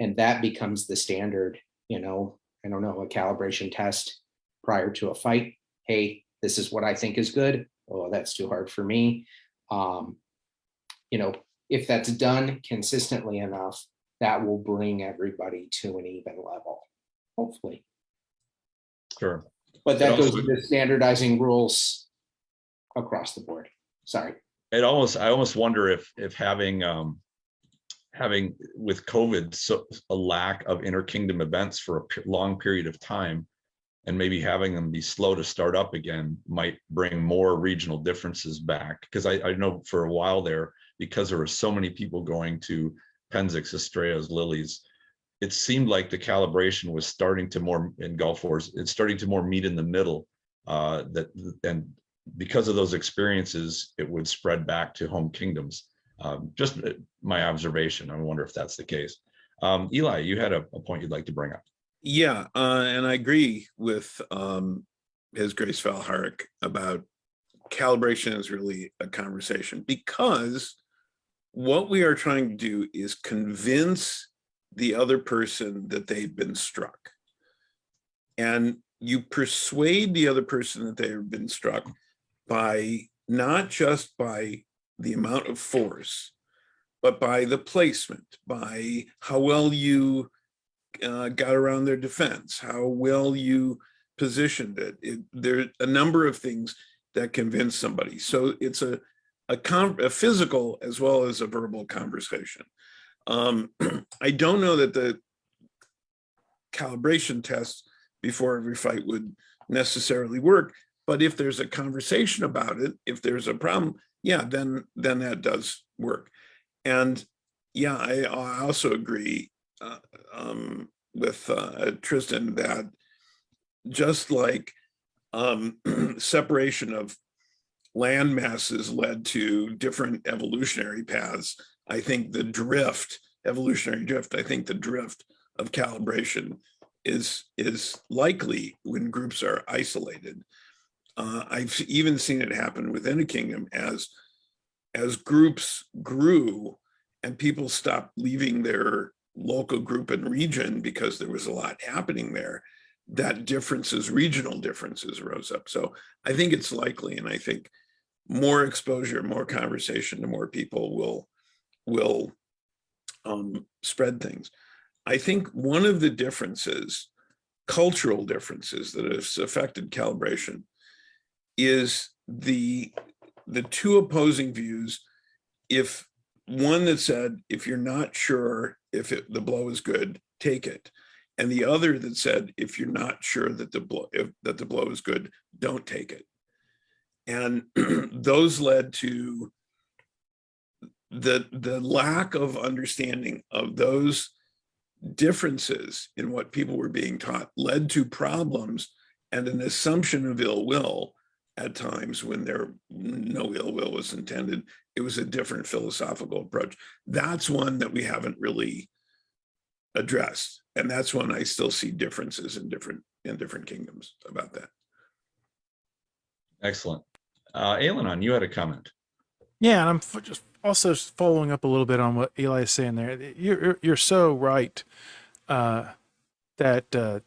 and that becomes the standard, I don't know, a calibration test prior to a fight. Hey, this is what I think is good. Oh, that's too hard for me. If that's done consistently enough, that will bring everybody to an even level, hopefully. Sure. But that goes to standardizing rules across the board. Sorry. I almost wonder if having with COVID a lack of inter-kingdom events for a long period of time, and maybe having them be slow to start up again might bring more regional differences back. Because I know for a while there, because there were so many people going to Penzix, Estrellas, Lilies, it seemed like the calibration was starting to more in Gulf Wars. It's starting to more meet in the middle. And because of those experiences, it would spread back to home kingdoms. Just my observation. I wonder if that's the case. Eli, you had a point you'd like to bring up. Yeah, and I agree with His Grace Valahric about calibration is really a conversation, because what we are trying to do is convince the other person that they've been struck. And you persuade the other person that they have been struck by not just by the amount of force, but by the placement, by how well you got around their defense, how well you positioned it. There are a number of things that convince somebody. So it's a physical as well as a verbal conversation. I don't know that the calibration tests before every fight would necessarily work, but if there's a conversation about it, if there's a problem, yeah, then that does work. And yeah, I also agree with Tristan that just like separation of land masses led to different evolutionary paths, I think the evolutionary drift of calibration is likely when groups are isolated. I've even seen it happen within a kingdom as groups grew and people stopped leaving their local group and region because there was a lot happening there, that regional differences rose up. So I think it's likely, and I think more exposure, more conversation to more people will spread things. I think one of the differences, cultural differences that has affected calibration is the two opposing views. If one that said, if you're not sure if the blow is good, take it. And the other that said, if you're not sure that the blow is good, don't take it. And those led to the lack of understanding of those differences in what people were being taught, led to problems and an assumption of ill will at times when no ill will was intended. It was a different philosophical approach. That's one that we haven't really addressed, and that's one I still see differences in different kingdoms about that. Excellent. Ailgheanan, you had a comment. Yeah, and I'm just also following up a little bit on what Eli is saying there. You're so right that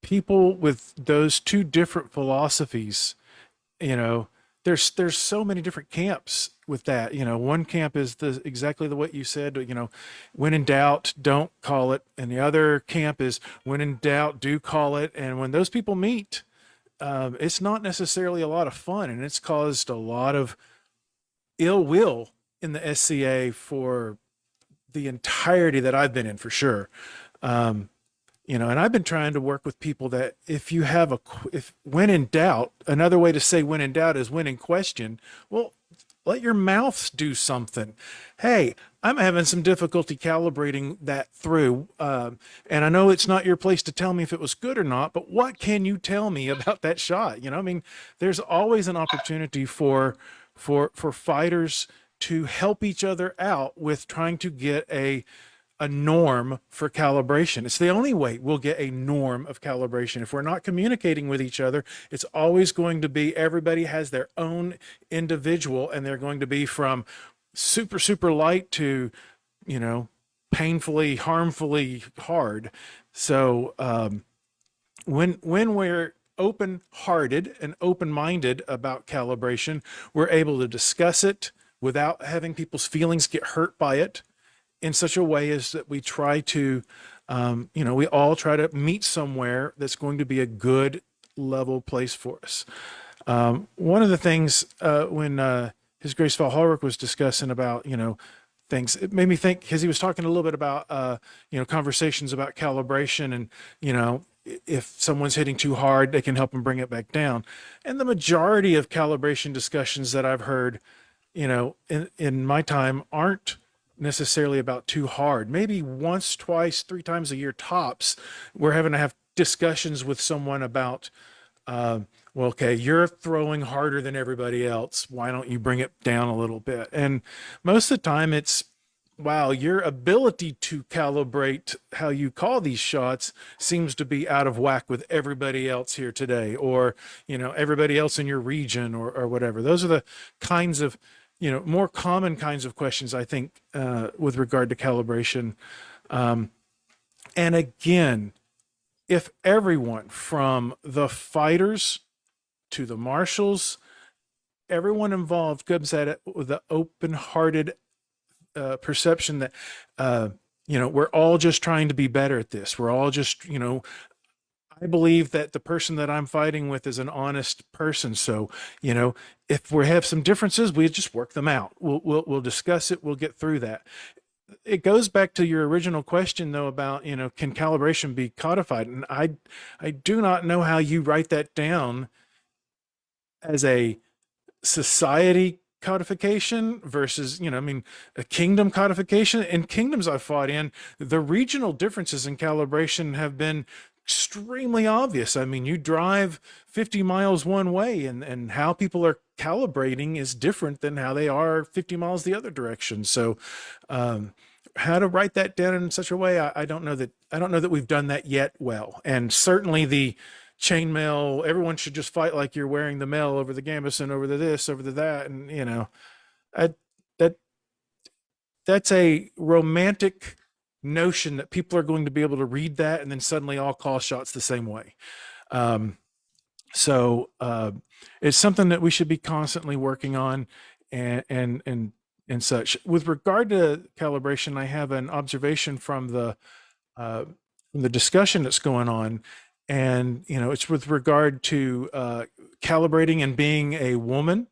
people with those two different philosophies, there's so many different camps with that. One camp is exactly the what you said. When in doubt, don't call it, and the other camp is when in doubt, do call it. And when those people meet, it's not necessarily a lot of fun, and it's caused a lot of ill will in the SCA for the entirety that I've been in, for sure. And I've been trying to work with people that if when in doubt, another way to say when in doubt is when in question. Well, let your mouths do something. Hey, I'm having some difficulty calibrating that through. And I know it's not your place to tell me if it was good or not, but what can you tell me about that shot? There's always an opportunity for fighters to help each other out with trying to get a norm for calibration. It's the only way we'll get a norm of calibration. If we're not communicating with each other, it's always going to be everybody has their own individual, and they're going to be from super, super light to, painfully, harmfully hard. So when we're open-hearted and open-minded about calibration, we're able to discuss it without having people's feelings get hurt by it, in such a way as that we try to, we all try to meet somewhere that's going to be a good level place for us. One of the things when His Grace Valahric was discussing about, things, it made me think, because he was talking a little bit about, conversations about calibration and, if someone's hitting too hard, they can help them bring it back down. And the majority of calibration discussions that I've heard, in my time aren't necessarily about too hard. Maybe once, twice, 3 times a year tops, we're having to have discussions with someone about, okay, you're throwing harder than everybody else. Why don't you bring it down a little bit? And most of the time it's, wow, your ability to calibrate how you call these shots seems to be out of whack with everybody else here today, or, everybody else in your region or whatever. Those are the kinds of more common kinds of questions, I think, with regard to calibration. And again, if everyone from the fighters to the marshals, everyone involved comes at it with an open-hearted perception that, we're all just trying to be better at this. We're all just, I believe that the person that I'm fighting with is an honest person. So, if we have some differences, we just work them out. We'll discuss it. We'll get through that. It goes back to your original question, though, about, can calibration be codified? And I do not know how you write that down as a society codification versus, a kingdom codification. In kingdoms I've fought in, the regional differences in calibration have been extremely obvious. You drive 50 miles one way, and how people are calibrating is different than how they are 50 miles the other direction. So how to write that down in such a way, I don't know that we've done that yet well. And certainly the chainmail, everyone should just fight like you're wearing the mail over the gambeson, over the this, over the that, and that's a romantic notion that people are going to be able to read that and then suddenly all call shots the same way. So it's something that we should be constantly working on and such. With regard to calibration, I have an observation from the discussion that's going on, and it's with regard to calibrating and being a woman,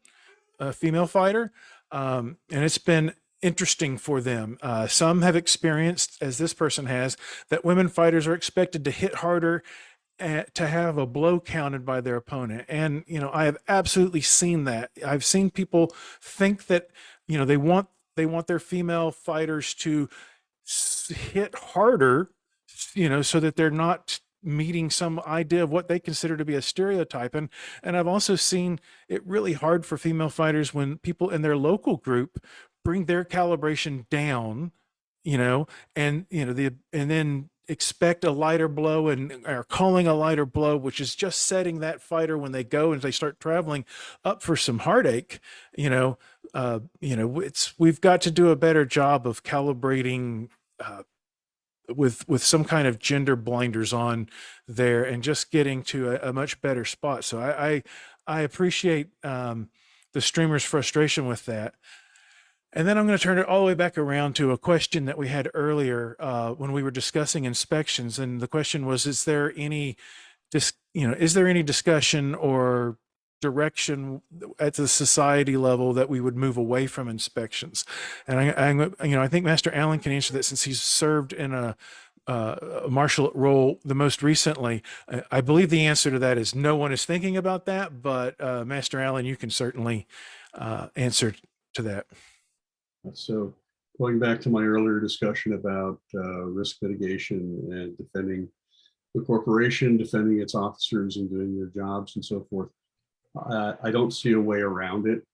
a female fighter, and it's been interesting for them. Some have experienced, as this person has, that women fighters are expected to hit harder to have a blow counted by their opponent. And, I have absolutely seen that. I've seen people think that, they want their female fighters to hit harder, so that they're not meeting some idea of what they consider to be a stereotype. And I've also seen it really hard for female fighters when people in their local group bring their calibration down, and then expect a lighter blow and are calling a lighter blow, which is just setting that fighter when they go and they start traveling up for some heartache. We've got to do a better job of calibrating with some kind of gender blinders on there and just getting to a much better spot. So I appreciate the streamer's frustration with that. And then I'm going to turn it all the way back around to a question that we had earlier when we were discussing inspections. And the question was, is there any discussion or direction at the society level that we would move away from inspections? And I think Master Allen can answer that since he's served in a marshal role the most recently. I believe the answer to that is no one is thinking about that, but Master Allen, you can certainly answer to that. So going back to my earlier discussion about risk mitigation and defending the corporation, defending its officers and doing their jobs and so forth, I don't see a way around it.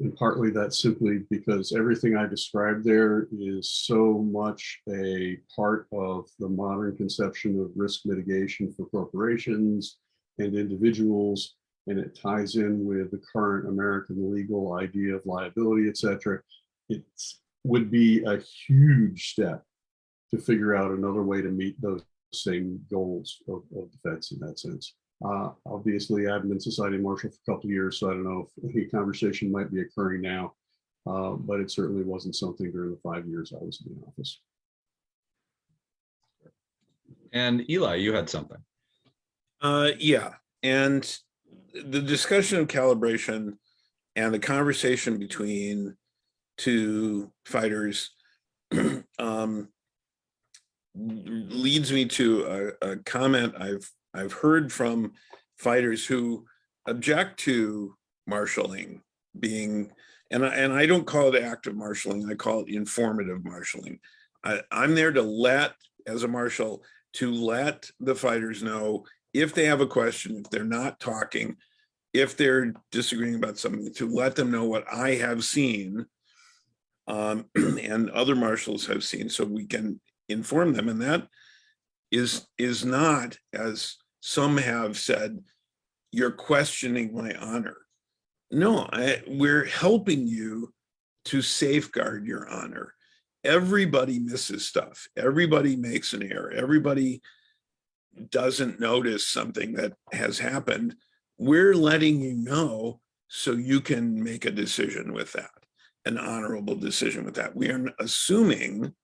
And partly that's simply because everything I described there is so much a part of the modern conception of risk mitigation for corporations and individuals, and it ties in with the current American legal idea of liability, et cetera. It would be a huge step to figure out another way to meet those same goals of defense in that sense. Obviously, I've been Society Marshal for a couple of years, so I don't know if any conversation might be occurring now, but it certainly wasn't something during the 5 years I was in the office. And Eli, you had something. Yeah, and the discussion of calibration and the conversation between two fighters leads me to a comment I've heard from fighters who object to marshaling being, and I don't call it active marshaling, I call it informative marshaling. I'm there to as a marshal, to let the fighters know if they have a question, if they're not talking, if they're disagreeing about something, to let them know what I have seen and other marshals have seen, so we can inform them. And that is not, as some have said, you're questioning my honor. No, we're helping you to safeguard your honor. Everybody misses stuff. Everybody makes an error. Everybody doesn't notice something that has happened. We're letting you know so you can make a decision with that, an honorable decision with that. We are assuming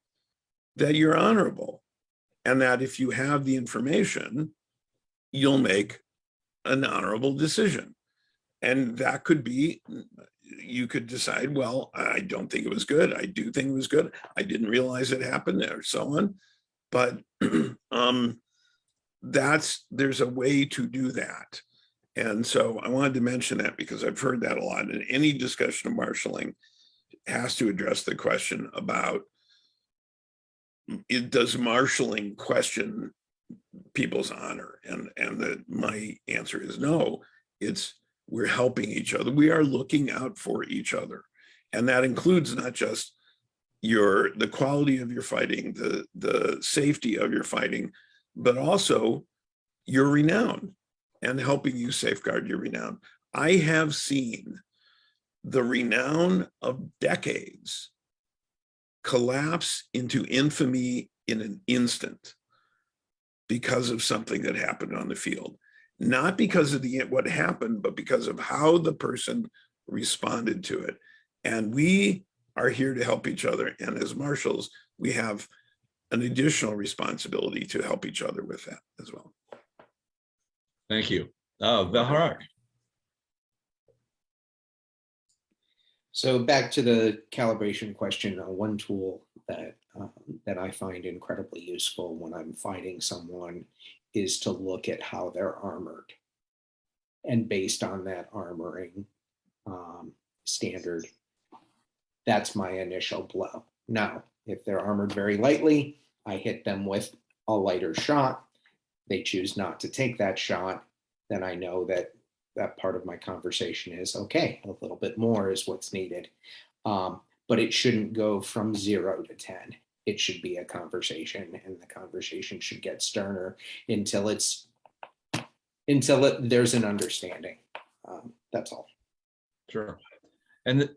that you're honorable and that if you have the information, you'll make an honorable decision. And that could be, you could decide, well, I don't think it was good. I do think it was good. I didn't realize it happened, or so on. But there's a way to do that. And so I wanted to mention that because I've heard that a lot. And any discussion of marshaling has to address the question about, does marshaling question people's honor? And my answer is no. We're helping each other. We are looking out for each other. And that includes not just the quality of your fighting, the safety of your fighting, but also your renown and helping you safeguard your renown. I have seen the renown of decades collapse into infamy in an instant because of something that happened on the field. Not because of what happened, but because of how the person responded to it. And we are here to help each other. And as marshals, we have an additional responsibility to help each other with that as well. Thank you. Valahric. So back to the calibration question, one tool that I find incredibly useful when I'm fighting someone is to look at how they're armored. And based on that armoring standard, that's my initial blow. Now, if they're armored very lightly, I hit them with a lighter shot. they choose not to take that shot, then I know that that part of my conversation is okay, a little bit more is what's needed. But it shouldn't go from 0 to 10. It should be a conversation, and the conversation should get sterner until there's an understanding. That's all. Sure. And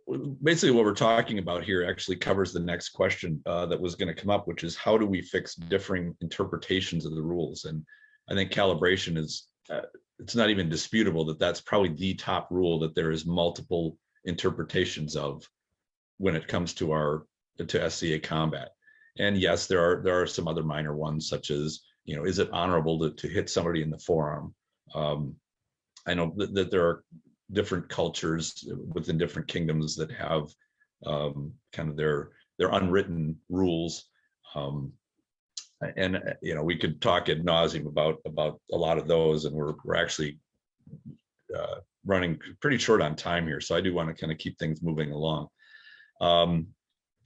basically what we're talking about here actually covers the next question that was going to come up, which is how do we fix differing interpretations of the rules? And I think calibration is, it's not even disputable that that's probably the top rule that there is multiple interpretations of when it comes to SCA combat. And yes, there are some other minor ones, such as, is it honorable to hit somebody in the forearm? I know that there are different cultures within different kingdoms that have kind of their unwritten rules. And we could talk ad nauseum about a lot of those, and we're actually running pretty short on time here, so I do want to kind of keep things moving along.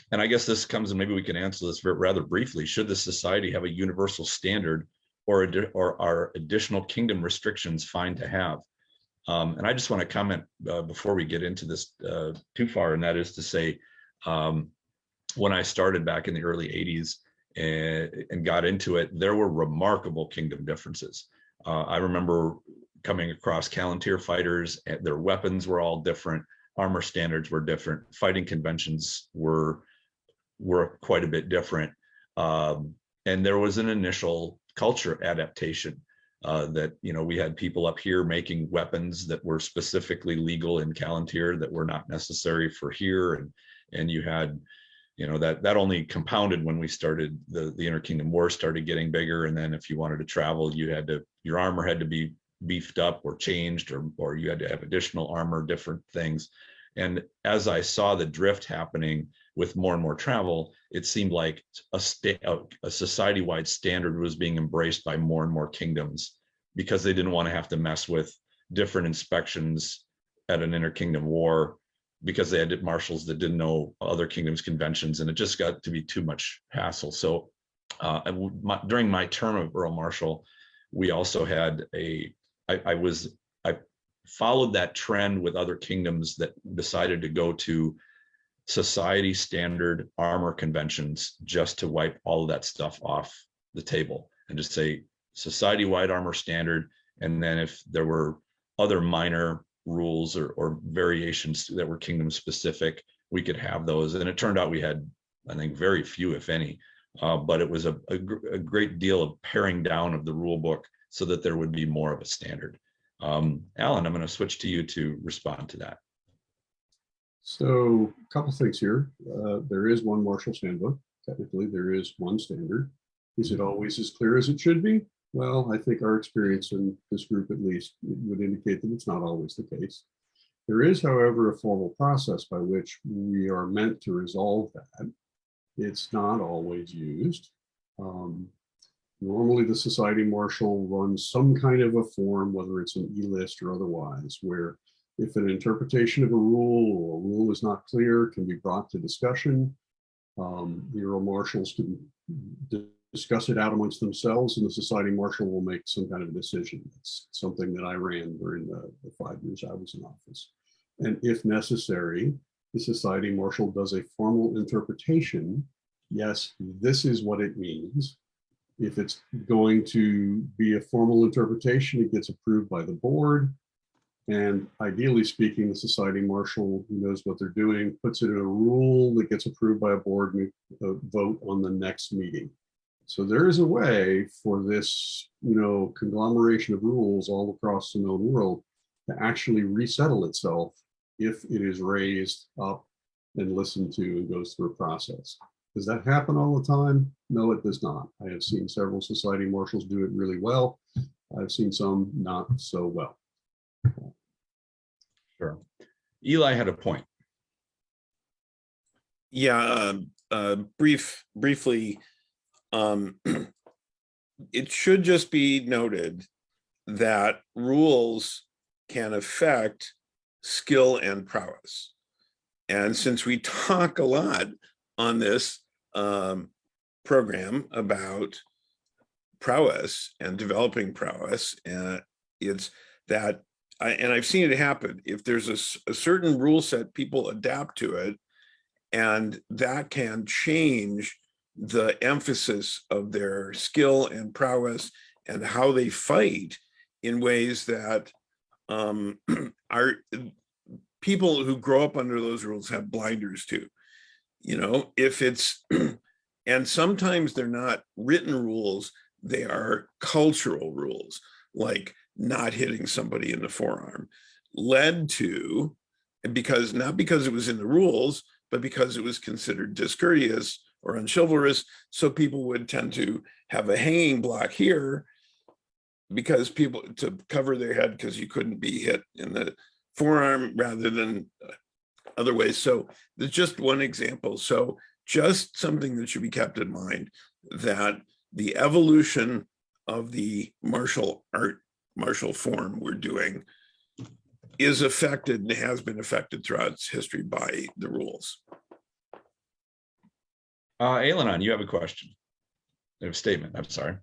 And I guess this comes, and maybe we can answer this rather briefly. Should the society have a universal standard, or are additional kingdom restrictions fine to have? And I just want to comment before we get into this too far, and that is to say, when I started back in the early 80s and got into it, there were remarkable kingdom differences. I remember coming across Callantyr fighters, and their weapons were all different, armor standards were different, fighting conventions were quite a bit different. And there was an initial culture adaptation that, we had people up here making weapons that were specifically legal in Callantyr that were not necessary for here. And you had, that only compounded when we started the Interkingdom War started getting bigger. And then if you wanted to travel, your armor had to be beefed up or changed, or you had to have additional armor, different things. And as I saw the drift happening with more and more travel, it seemed like a society-wide standard was being embraced by more and more kingdoms, because they didn't want to have to mess with different inspections at an interkingdom war, because they had marshals that didn't know other kingdoms' conventions, and it just got to be too much hassle. So during my term of Earl Marshal, we also had I followed that trend with other kingdoms that decided to go to society standard armor conventions just to wipe all of that stuff off the table and just say society-wide armor standard. And then if there were other minor rules or variations that were kingdom specific, we could have those. And it turned out we had, I think, very few, if any, but it was a great deal of paring down of the rule book so that there would be more of a standard. Alan, I'm going to switch to you to respond to that. So a couple things here. There is one Marshal's handbook. Technically, there is one standard. Is it always as clear as it should be? Well, I think our experience in this group at least would indicate that it's not always the case. There is, however, a formal process by which we are meant to resolve that. It's not always used. Normally, the Society Marshal runs some kind of a form, whether it's an e-list or otherwise, where if an interpretation of a rule or a rule is not clear, can be brought to discussion. The Earl Marshals can discuss it out amongst themselves, and the Society Marshal will make some kind of a decision. It's something that I ran during the 5 years I was in office. And if necessary, the Society Marshal does a formal interpretation. Yes, this is what it means. If it's going to be a formal interpretation, it gets approved by the board. And ideally speaking, the Society Marshal, who knows what they're doing, puts it in a rule that gets approved by a board and vote on the next meeting. So there is a way for this, conglomeration of rules all across the known world to actually resettle itself if it is raised up and listened to and goes through a process. Does that happen all the time? No, it does not. I have seen several Society Marshals do it really well. I've seen some not so well. Sure. Eli had a point. Yeah, briefly, it should just be noted that rules can affect skill and prowess. And since we talk a lot on this program about prowess and developing prowess. And it's that, and I've seen it happen. If there's a certain rule set, people adapt to it, and that can change the emphasis of their skill and prowess and how they fight in ways that are people who grow up under those rules have blinders to. If it's, and sometimes they're not written rules, they are cultural rules, like not hitting somebody in the forearm, led to, not because it was in the rules, but because it was considered discourteous or unchivalrous. So people would tend to have a hanging block here because people, to cover their head, because you couldn't be hit in the forearm rather than other ways. So there's just one example. So just something that should be kept in mind, that the evolution of the martial form we're doing is affected and has been affected throughout its history by the rules. Ailgheanan, you have a question. A statement, I'm sorry.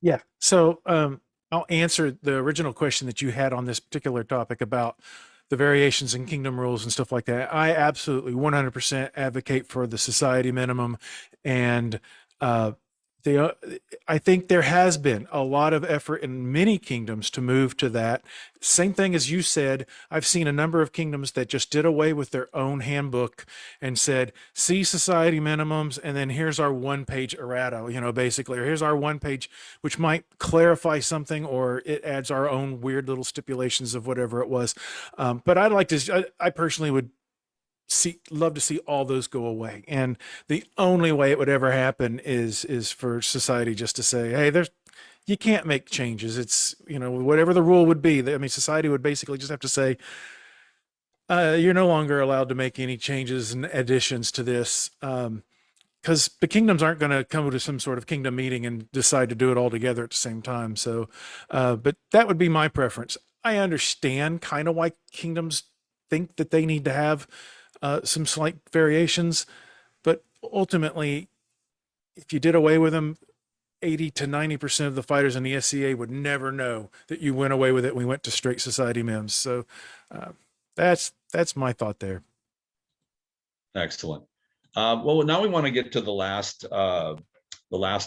Yeah. So I'll answer the original question that you had on this particular topic about the variations in kingdom rules and stuff like that. I absolutely 100% advocate for the society minimum, and I think there has been a lot of effort in many kingdoms to move to that. Same thing as you said, I've seen a number of kingdoms that just did away with their own handbook and said, see society minimums, and then here's our one-page errata, basically, or here's our one page, which might clarify something, or it adds our own weird little stipulations of whatever it was. But I personally would love to see all those go away, and the only way it would ever happen is for society just to say, hey, you can't make changes. It's whatever the rule would be. I mean, society would basically just have to say, you're no longer allowed to make any changes and additions to this, because the kingdoms aren't going to come to some sort of kingdom meeting and decide to do it all together at the same time. So but that would be my preference. I understand kind of why kingdoms think that they need to have some slight variations, but ultimately, if you did away with them, 80 to 90% of the fighters in the SCA would never know that you went away with it. We went to straight society mims. So that's my thought there. Excellent. Well, now we want to get to the last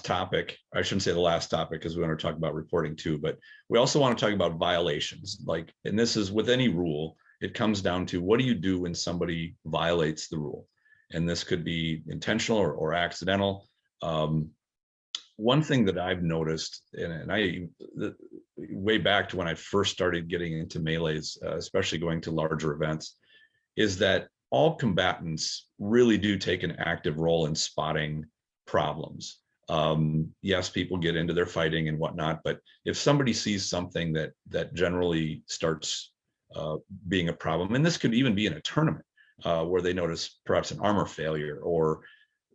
topic. I shouldn't say the last topic, because we want to talk about reporting too, but we also want to talk about violations. And this is with any rule, it comes down to, what do you do when somebody violates the rule? And this could be intentional or accidental. One thing that I've noticed, and way back to when I first started getting into melees, especially going to larger events, is that all combatants really do take an active role in spotting problems. Yes, people get into their fighting and whatnot, but if somebody sees something that generally starts being a problem, and this could even be in a tournament where they notice perhaps an armor failure, or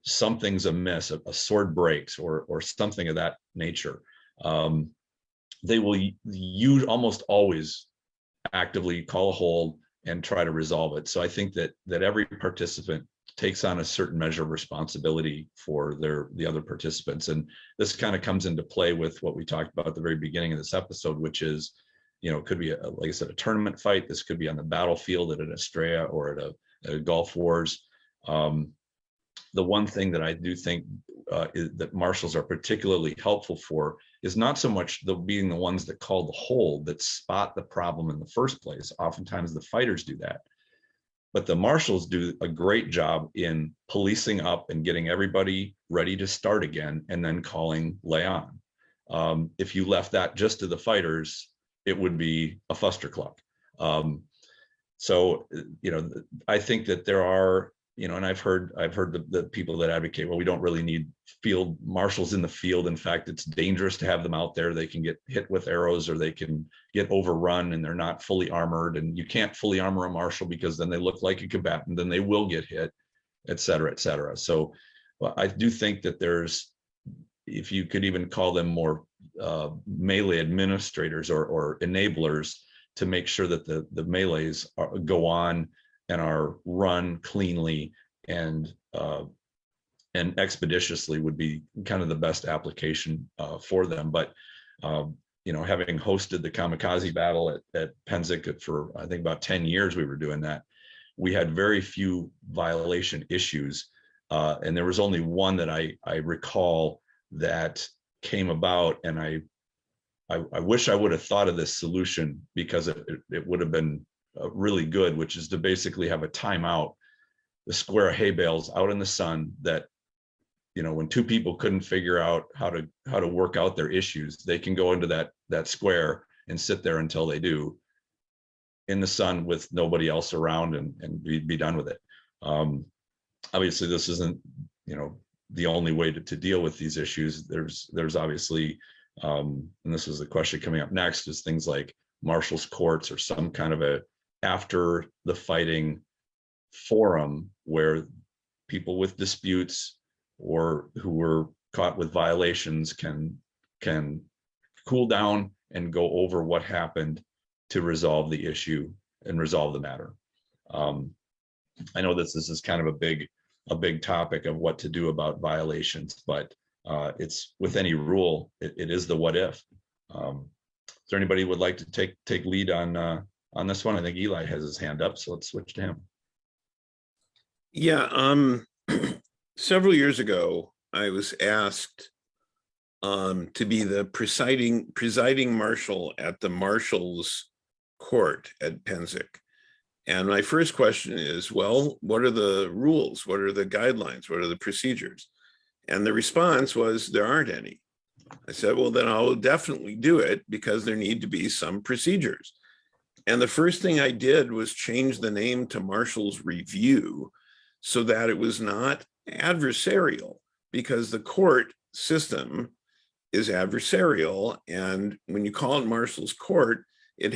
something's amiss, a sword breaks, or something of that nature, they will almost always actively call a hold and try to resolve it. So I think that every participant takes on a certain measure of responsibility for the other participants, and this kind of comes into play with what we talked about at the very beginning of this episode, which is, it could be, like I said, a tournament fight. This could be on the battlefield at an Estrella or at a Gulf Wars. The one thing that I do think that marshals are particularly helpful for is not so much being the ones that call the hold, that spot the problem in the first place. Oftentimes the fighters do that, but the marshals do a great job in policing up and getting everybody ready to start again, and then calling lay on. If you left that just to the fighters, it would be a fustercluck. So, I think that there are, and I've heard the people that advocate, well, we don't really need field marshals in the field. In fact, it's dangerous to have them out there. They can get hit with arrows, or they can get overrun, and they're not fully armored. And you can't fully armor a marshal, because then they look like a combatant, then they will get hit, et cetera, et cetera. So I do think that if you could even call them more melee administrators or enablers, to make sure that the melees go on and are run cleanly and and expeditiously would be kind of the best application for them. But having hosted the kamikaze battle at Pennsic for I think about 10 years, we were doing that. We had very few violation issues, and there was only one that I recall that came about, and I wish I would have thought of this solution, because it would have been really good, which is to basically have a timeout, the square of hay bales out in the sun, that when two people couldn't figure out how to work out their issues, they can go into that square and sit there until they do, in the sun with nobody else around, and be done with it. Obviously this isn't the only way to deal with these issues. There's obviously and this is the question coming up next, is things like marshal's courts, or some kind of a after the fighting forum where people with disputes or who were caught with violations can cool down and go over what happened to resolve the issue and resolve the matter. I know this is kind of a big topic of what to do about violations, but it's with any rule, it is the what if. Is there anybody who would like to take lead on this one? I think Eli has his hand up, so let's switch to him. Yeah, several years ago, I was asked to be the presiding marshal at the marshal's court at Pennsic. And my first question is, well, what are the rules? What are the guidelines? What are the procedures? And the response was, there aren't any. I said, well, then I'll definitely do it, because there need to be some procedures. And the first thing I did was change the name to Marshal's Review, so that it was not adversarial, because the court system is adversarial. And when you call it Marshal's Court, it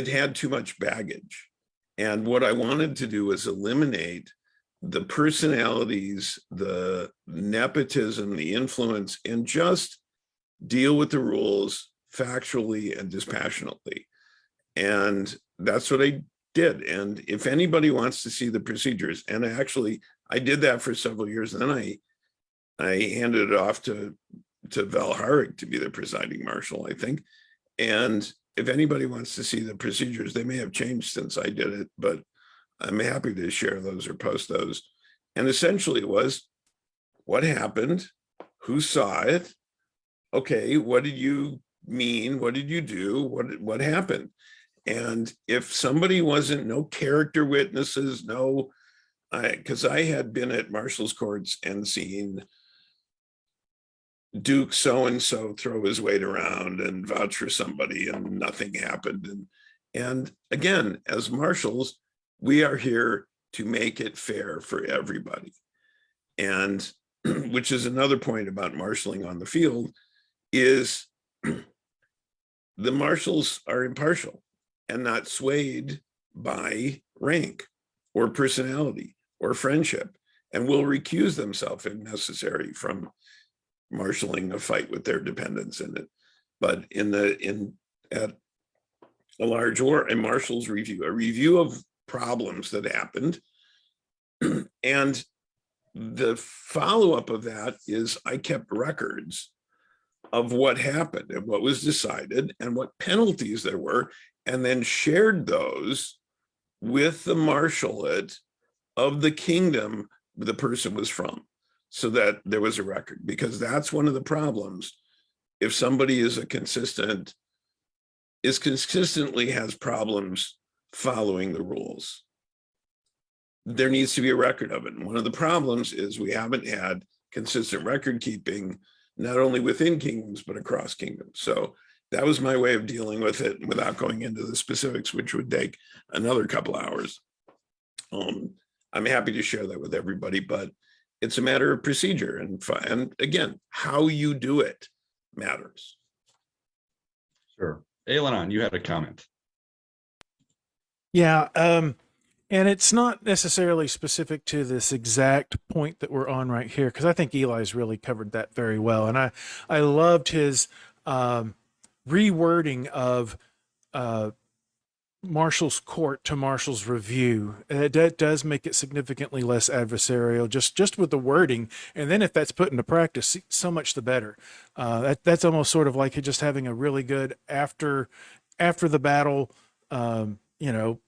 had too much baggage. And what I wanted to do was eliminate the personalities, the nepotism, the influence, and just deal with the rules factually and dispassionately. And that's what I did. And if anybody wants to see the procedures, and I did that for several years, and then I handed it off to Valahric to be the presiding marshal, I think. And if anybody wants to see the procedures, they may have changed since I did it, but I'm happy to share those or post those. And essentially it was, what happened? Who saw it? Okay, what did you mean? What did you do? What happened? And if somebody no character witnesses, because I had been at marshal's courts and seen Duke so-and-so throw his weight around and vouch for somebody and nothing happened. And again, as marshals, we are here to make it fair for everybody. And which is another point about marshaling on the field, is the marshals are impartial and not swayed by rank or personality or friendship, and will recuse themselves if necessary from marshaling a fight with their dependents in it. But at a large or a marshal's review, a review of problems that happened, and the follow-up of that is I kept records of what happened and what was decided and what penalties there were, and then shared those with the marshalate of the kingdom the person was from, so that there was a record. Because that's one of the problems. If somebody is consistently has problems following the rules, there needs to be a record of it. And one of the problems is we haven't had consistent record keeping, not only within kingdoms, but across kingdoms. So that was my way of dealing with it without going into the specifics, which would take another couple hours. I'm happy to share that with everybody, but it's a matter of procedure. And again, how you do it matters. Sure. Ailgheanan, you had a comment. Yeah, and it's not necessarily specific to this exact point that we're on right here, because I think Eli's really covered that very well. And I loved his rewording of Marshall's court to Marshall's review. That does make it significantly less adversarial, just with the wording. And then if that's put into practice, so much the better. That's almost sort of like just having a really good after the battle, you know,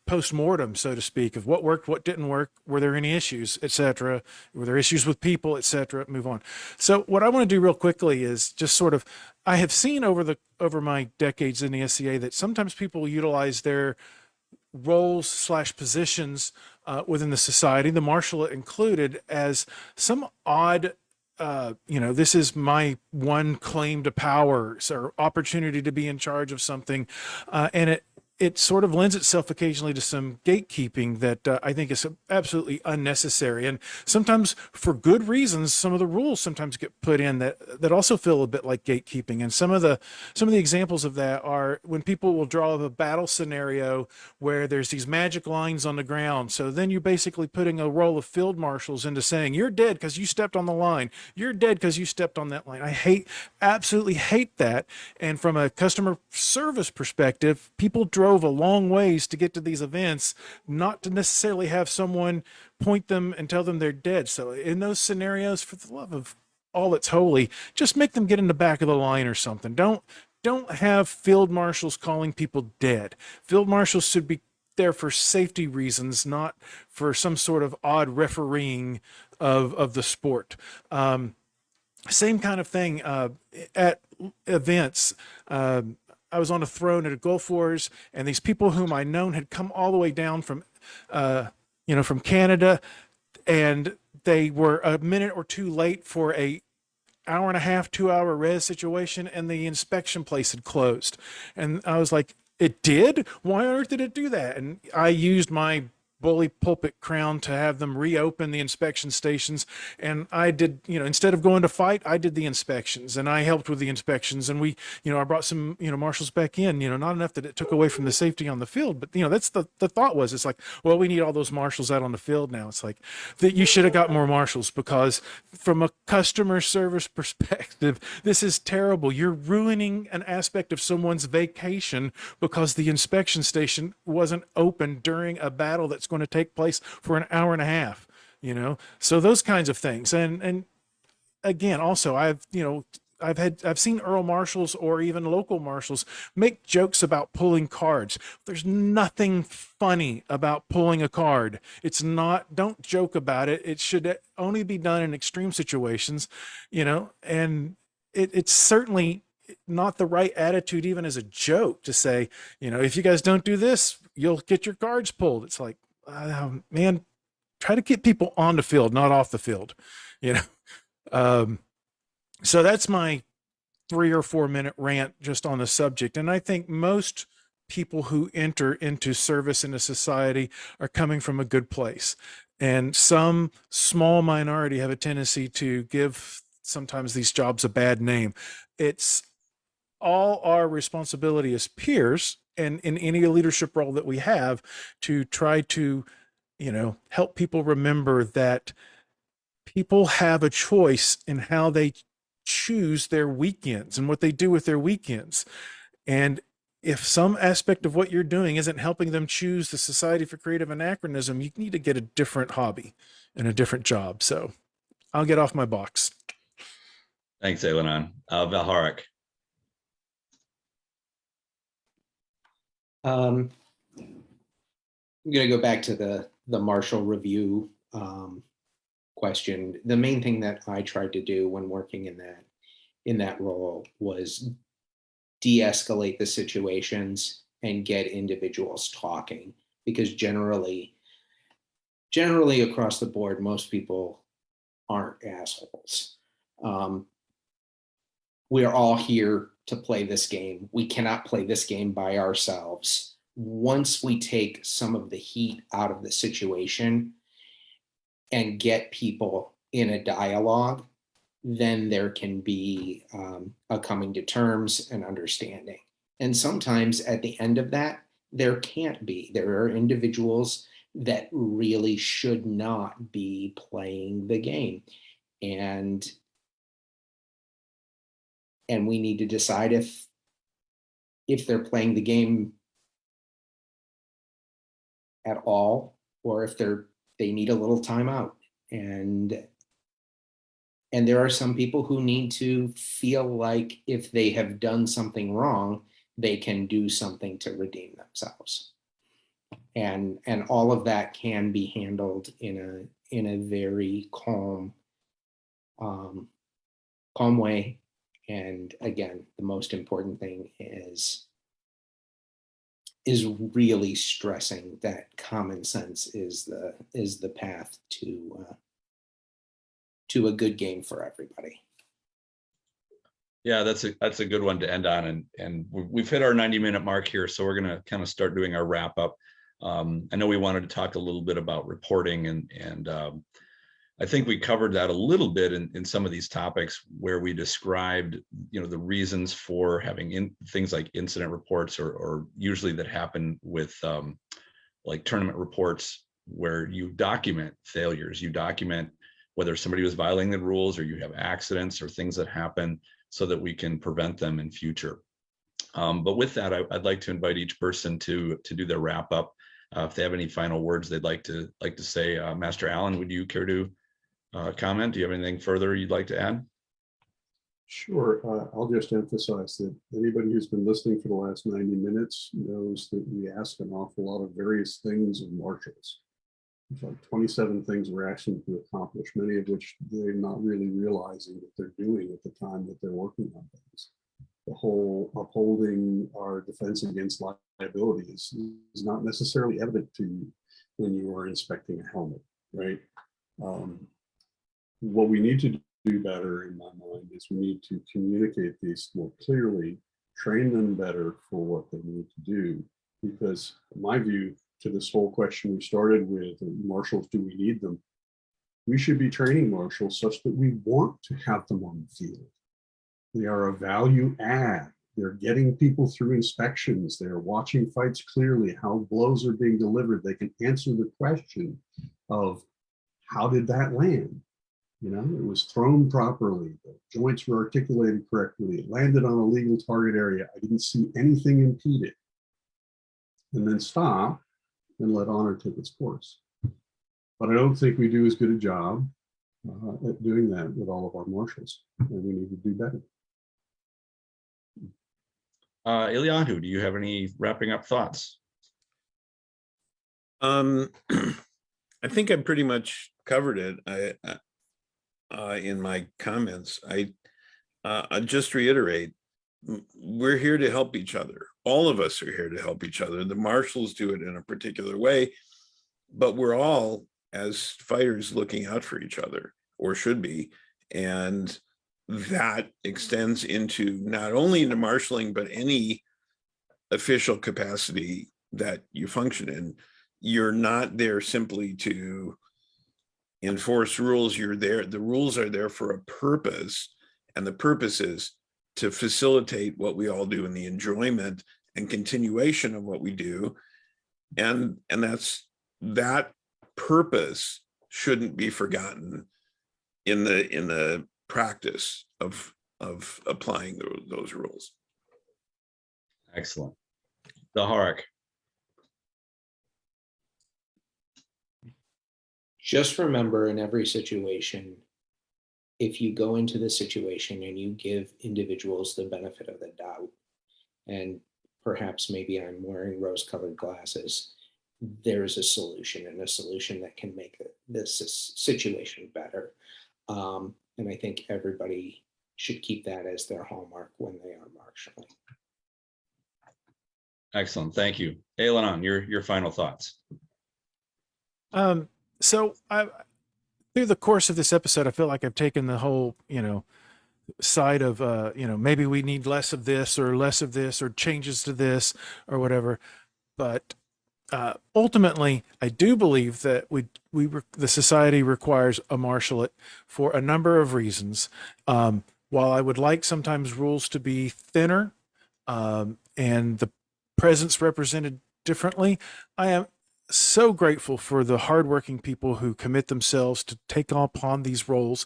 post-mortem, so to speak, of what worked, what didn't work, were there any issues, etc., were there issues with people, etc., move on. So what I want to do real quickly is just sort of, I have seen over my decades in the SCA that sometimes people utilize their roles slash positions within the society, the marshal included, as some odd this is my one claim to power or opportunity to be in charge of something, and it sort of lends itself occasionally to some gatekeeping that I think is absolutely unnecessary. And sometimes for good reasons, some of the rules sometimes get put in that also feel a bit like gatekeeping. And some of the examples of that are when people will draw up a battle scenario where there's these magic lines on the ground. So then you're basically putting a role of field marshals into saying, you're dead because you stepped on the line. You're dead because you stepped on that line. I absolutely hate that. And from a customer service perspective, people drove a long ways to get to these events, not to necessarily have someone point them and tell them they're dead. So in those scenarios, for the love of all that's holy, just make them get in the back of the line or something. Don't have field marshals calling people dead. Field marshals should be there for safety reasons, not for some sort of odd refereeing of the sport. Same kind of thing at events. I was on a throne at a Gulf Wars, and these people whom I known had come all the way down from, from Canada, and they were a minute or two late for a hour and a half, 2 hour res situation, and the inspection place had closed. And I was like, it did? Why on earth did it do that? And I used my bully pulpit crown to have them reopen the inspection stations. And I did, instead of going to fight, I did the inspections, and I helped with the inspections. And we, I brought some, marshals back in, not enough that it took away from the safety on the field. But, that's the thought was, it's like, well, we need all those marshals out on the field now. It's like that you should have got more marshals, because from a customer service perspective, this is terrible. You're ruining an aspect of someone's vacation because the inspection station wasn't open during a battle that's going to take place for an hour and a half, so those kinds of things. And again, also I've seen Earl Marshals or even local marshals make jokes about pulling cards. There's nothing funny about pulling a card. Don't joke about it. It should only be done in extreme situations, and it's certainly not the right attitude, even as a joke, to say, if you guys don't do this, you'll get your cards pulled. It's like, man, try to get people on the field, not off the field, so that's my 3 or 4 minute rant just on the subject. And I think most people who enter into service in a society are coming from a good place. And some small minority have a tendency to give sometimes these jobs a bad name. It's all our responsibility as peers and in any leadership role that we have to try to, help people remember that people have a choice in how they choose their weekends and what they do with their weekends. And if some aspect of what you're doing isn't helping them choose the Society for Creative Anachronism, you need to get a different hobby and a different job. So I'll get off my box. Thanks, Ailgheanan. Valahric. I'm going to go back to the Marshall review question. The main thing that I tried to do when working in that role was de-escalate the situations and get individuals talking, because generally across the board, most people aren't assholes. We are all here to play this game. We cannot play this game by ourselves. Once we take some of the heat out of the situation and get people in a dialogue, then there can be a coming to terms and understanding. And sometimes at the end of that, there can't be. There are individuals that really should not be playing the game. And we need to decide if they're playing the game at all, or if they need a little time out. And there are some people who need to feel like if they have done something wrong, they can do something to redeem themselves. And all of that can be handled in a very calm way. And again, the most important thing is really stressing that common sense is the path to a good game for everybody. Yeah, that's a good one to end on. And we've hit our 90-minute mark here, so we're going to kind of start doing our wrap up. I know we wanted to talk a little bit about reporting, and I think we covered that a little bit in some of these topics where we described, the reasons for having things like incident reports, or usually that happen with like tournament reports, where you document failures, you document whether somebody was violating the rules, or you have accidents or things that happen, so that we can prevent them in future. But with that, I'd like to invite each person to do their wrap up. If they have any final words they'd like to say. Master Allen, would you care to comment? Do you have anything further you'd like to add? Sure. I'll just emphasize that anybody who's been listening for the last 90 minutes knows that we ask an awful lot of various things of marshals. It's like 27 things we're asking them to accomplish, many of which they're not really realizing that they're doing at the time that they're working on things. The whole upholding our defense against liability is not necessarily evident to you when you are inspecting a helmet, right? What we need to do better, in my mind, is we need to communicate these more clearly, train them better for what they need to do. Because in my view, to this whole question we started with, marshals, do we need them? We should be training marshals such that we want to have them on the field. They are a value add. They're getting people through inspections. They're watching fights clearly, how blows are being delivered. They can answer the question of, how did that land? It was thrown properly. The joints were articulated correctly. It landed on a legal target area. I didn't see anything impede it. And then stop and let honor take its course. But I don't think we do as good a job at doing that with all of our marshals, and we need to do better. Eliahu, do you have any wrapping up thoughts? I think I pretty much covered it. In my comments, I just reiterate, we're here to help each other. All of us are here to help each other. The marshals do it in a particular way, but we're all, as fighters, looking out for each other, or should be. And that extends into not only the marshaling, but any official capacity that you function in. You're not there simply to enforce rules. You're there, the rules are there for a purpose, and the purpose is to facilitate what we all do in the enjoyment and continuation of what we do. And that purpose shouldn't be forgotten in the practice of applying those rules. Excellent. Valahric. Just remember, in every situation, if you go into the situation and you give individuals the benefit of the doubt, and perhaps maybe I'm wearing rose-colored glasses, there's a solution, and a solution that can make this situation better. And I think everybody should keep that as their hallmark when they are marshaling. Excellent. Thank you. Ailgheanan, your final thoughts. So through the course of this episode, I feel like I've taken the whole, side of, maybe we need less of this or changes to this or whatever. But ultimately, I do believe that the society requires a marshalate for a number of reasons. While I would like sometimes rules to be thinner and the presence represented differently, I am so grateful for the hardworking people who commit themselves to take upon these roles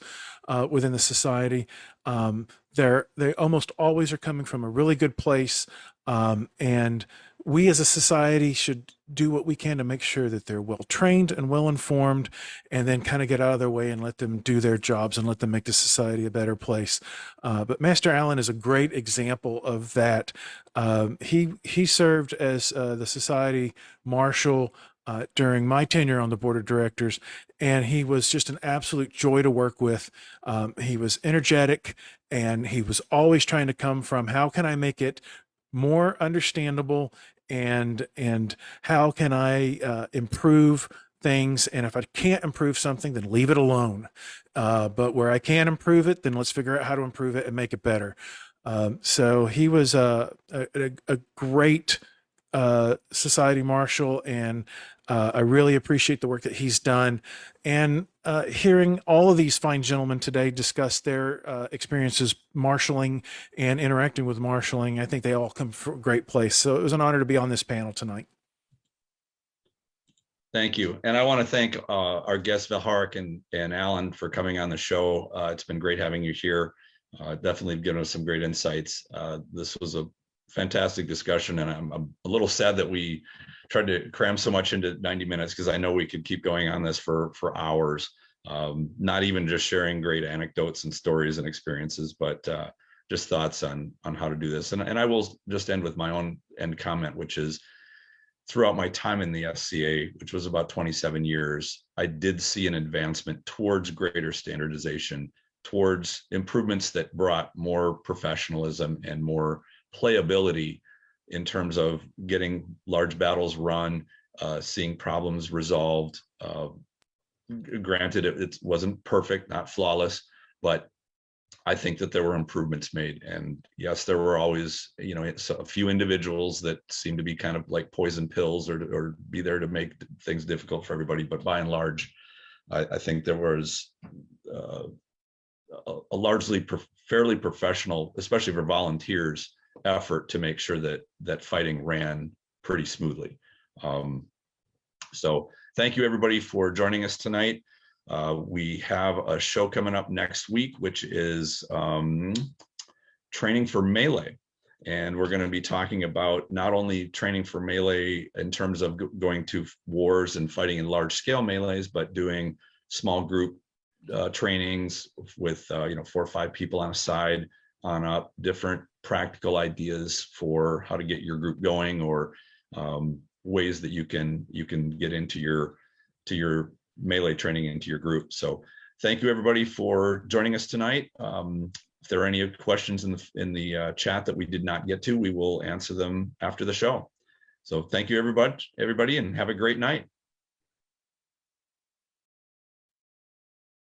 within the society. They almost always are coming from a really good place, and we as a society should do what we can to make sure that they're well trained and well informed, and then kind of get out of their way and let them do their jobs and let them make the society a better place. But Master Allen is a great example of that. He served as the society marshal during my tenure on the board of directors, and he was just an absolute joy to work with. He was energetic, and he was always trying to come from, how can I make it more understandable, and how can I improve things? And if I can't improve something, then leave it alone. But where I can improve it, then let's figure out how to improve it and make it better. So he was a great society marshal, and I really appreciate the work that he's done. And hearing all of these fine gentlemen today discuss their experiences marshaling and interacting with marshaling, I think they all come from a great place. So it was an honor to be on this panel tonight. Thank you. And I want to thank our guests, Valahric and Alan, for coming on the show. It's been great having you here. Definitely given us some great insights. This was a fantastic discussion, and I'm a little sad that we tried to cram so much into 90 minutes, because I know we could keep going on this for hours, not even just sharing great anecdotes and stories and experiences, but just thoughts on how to do this. And I will just end with my own end comment, which is, throughout my time in the SCA, which was about 27 years, I did see an advancement towards greater standardization, towards improvements that brought more professionalism and more playability in terms of getting large battles run, seeing problems resolved. Granted, it wasn't perfect, not flawless, but I think that there were improvements made. And yes, there were always, a few individuals that seem to be kind of like poison pills, or be there to make things difficult for everybody. But by and large, I think there was a largely fairly professional, especially for volunteers, effort to make sure that fighting ran pretty smoothly. So thank you, everybody, for joining us tonight. We have a show coming up next week, which is training for melee. And we're going to be talking about not only training for melee in terms of going to wars and fighting in large scale melees, but doing small group trainings with 4 or 5 people on a side, on up, different practical ideas for how to get your group going, or ways that you can get into your melee training into your group. So thank you, everybody, for joining us tonight. If there are any questions in the chat that we did not get to, we will answer them after the show. So thank you, everybody, and have a great night.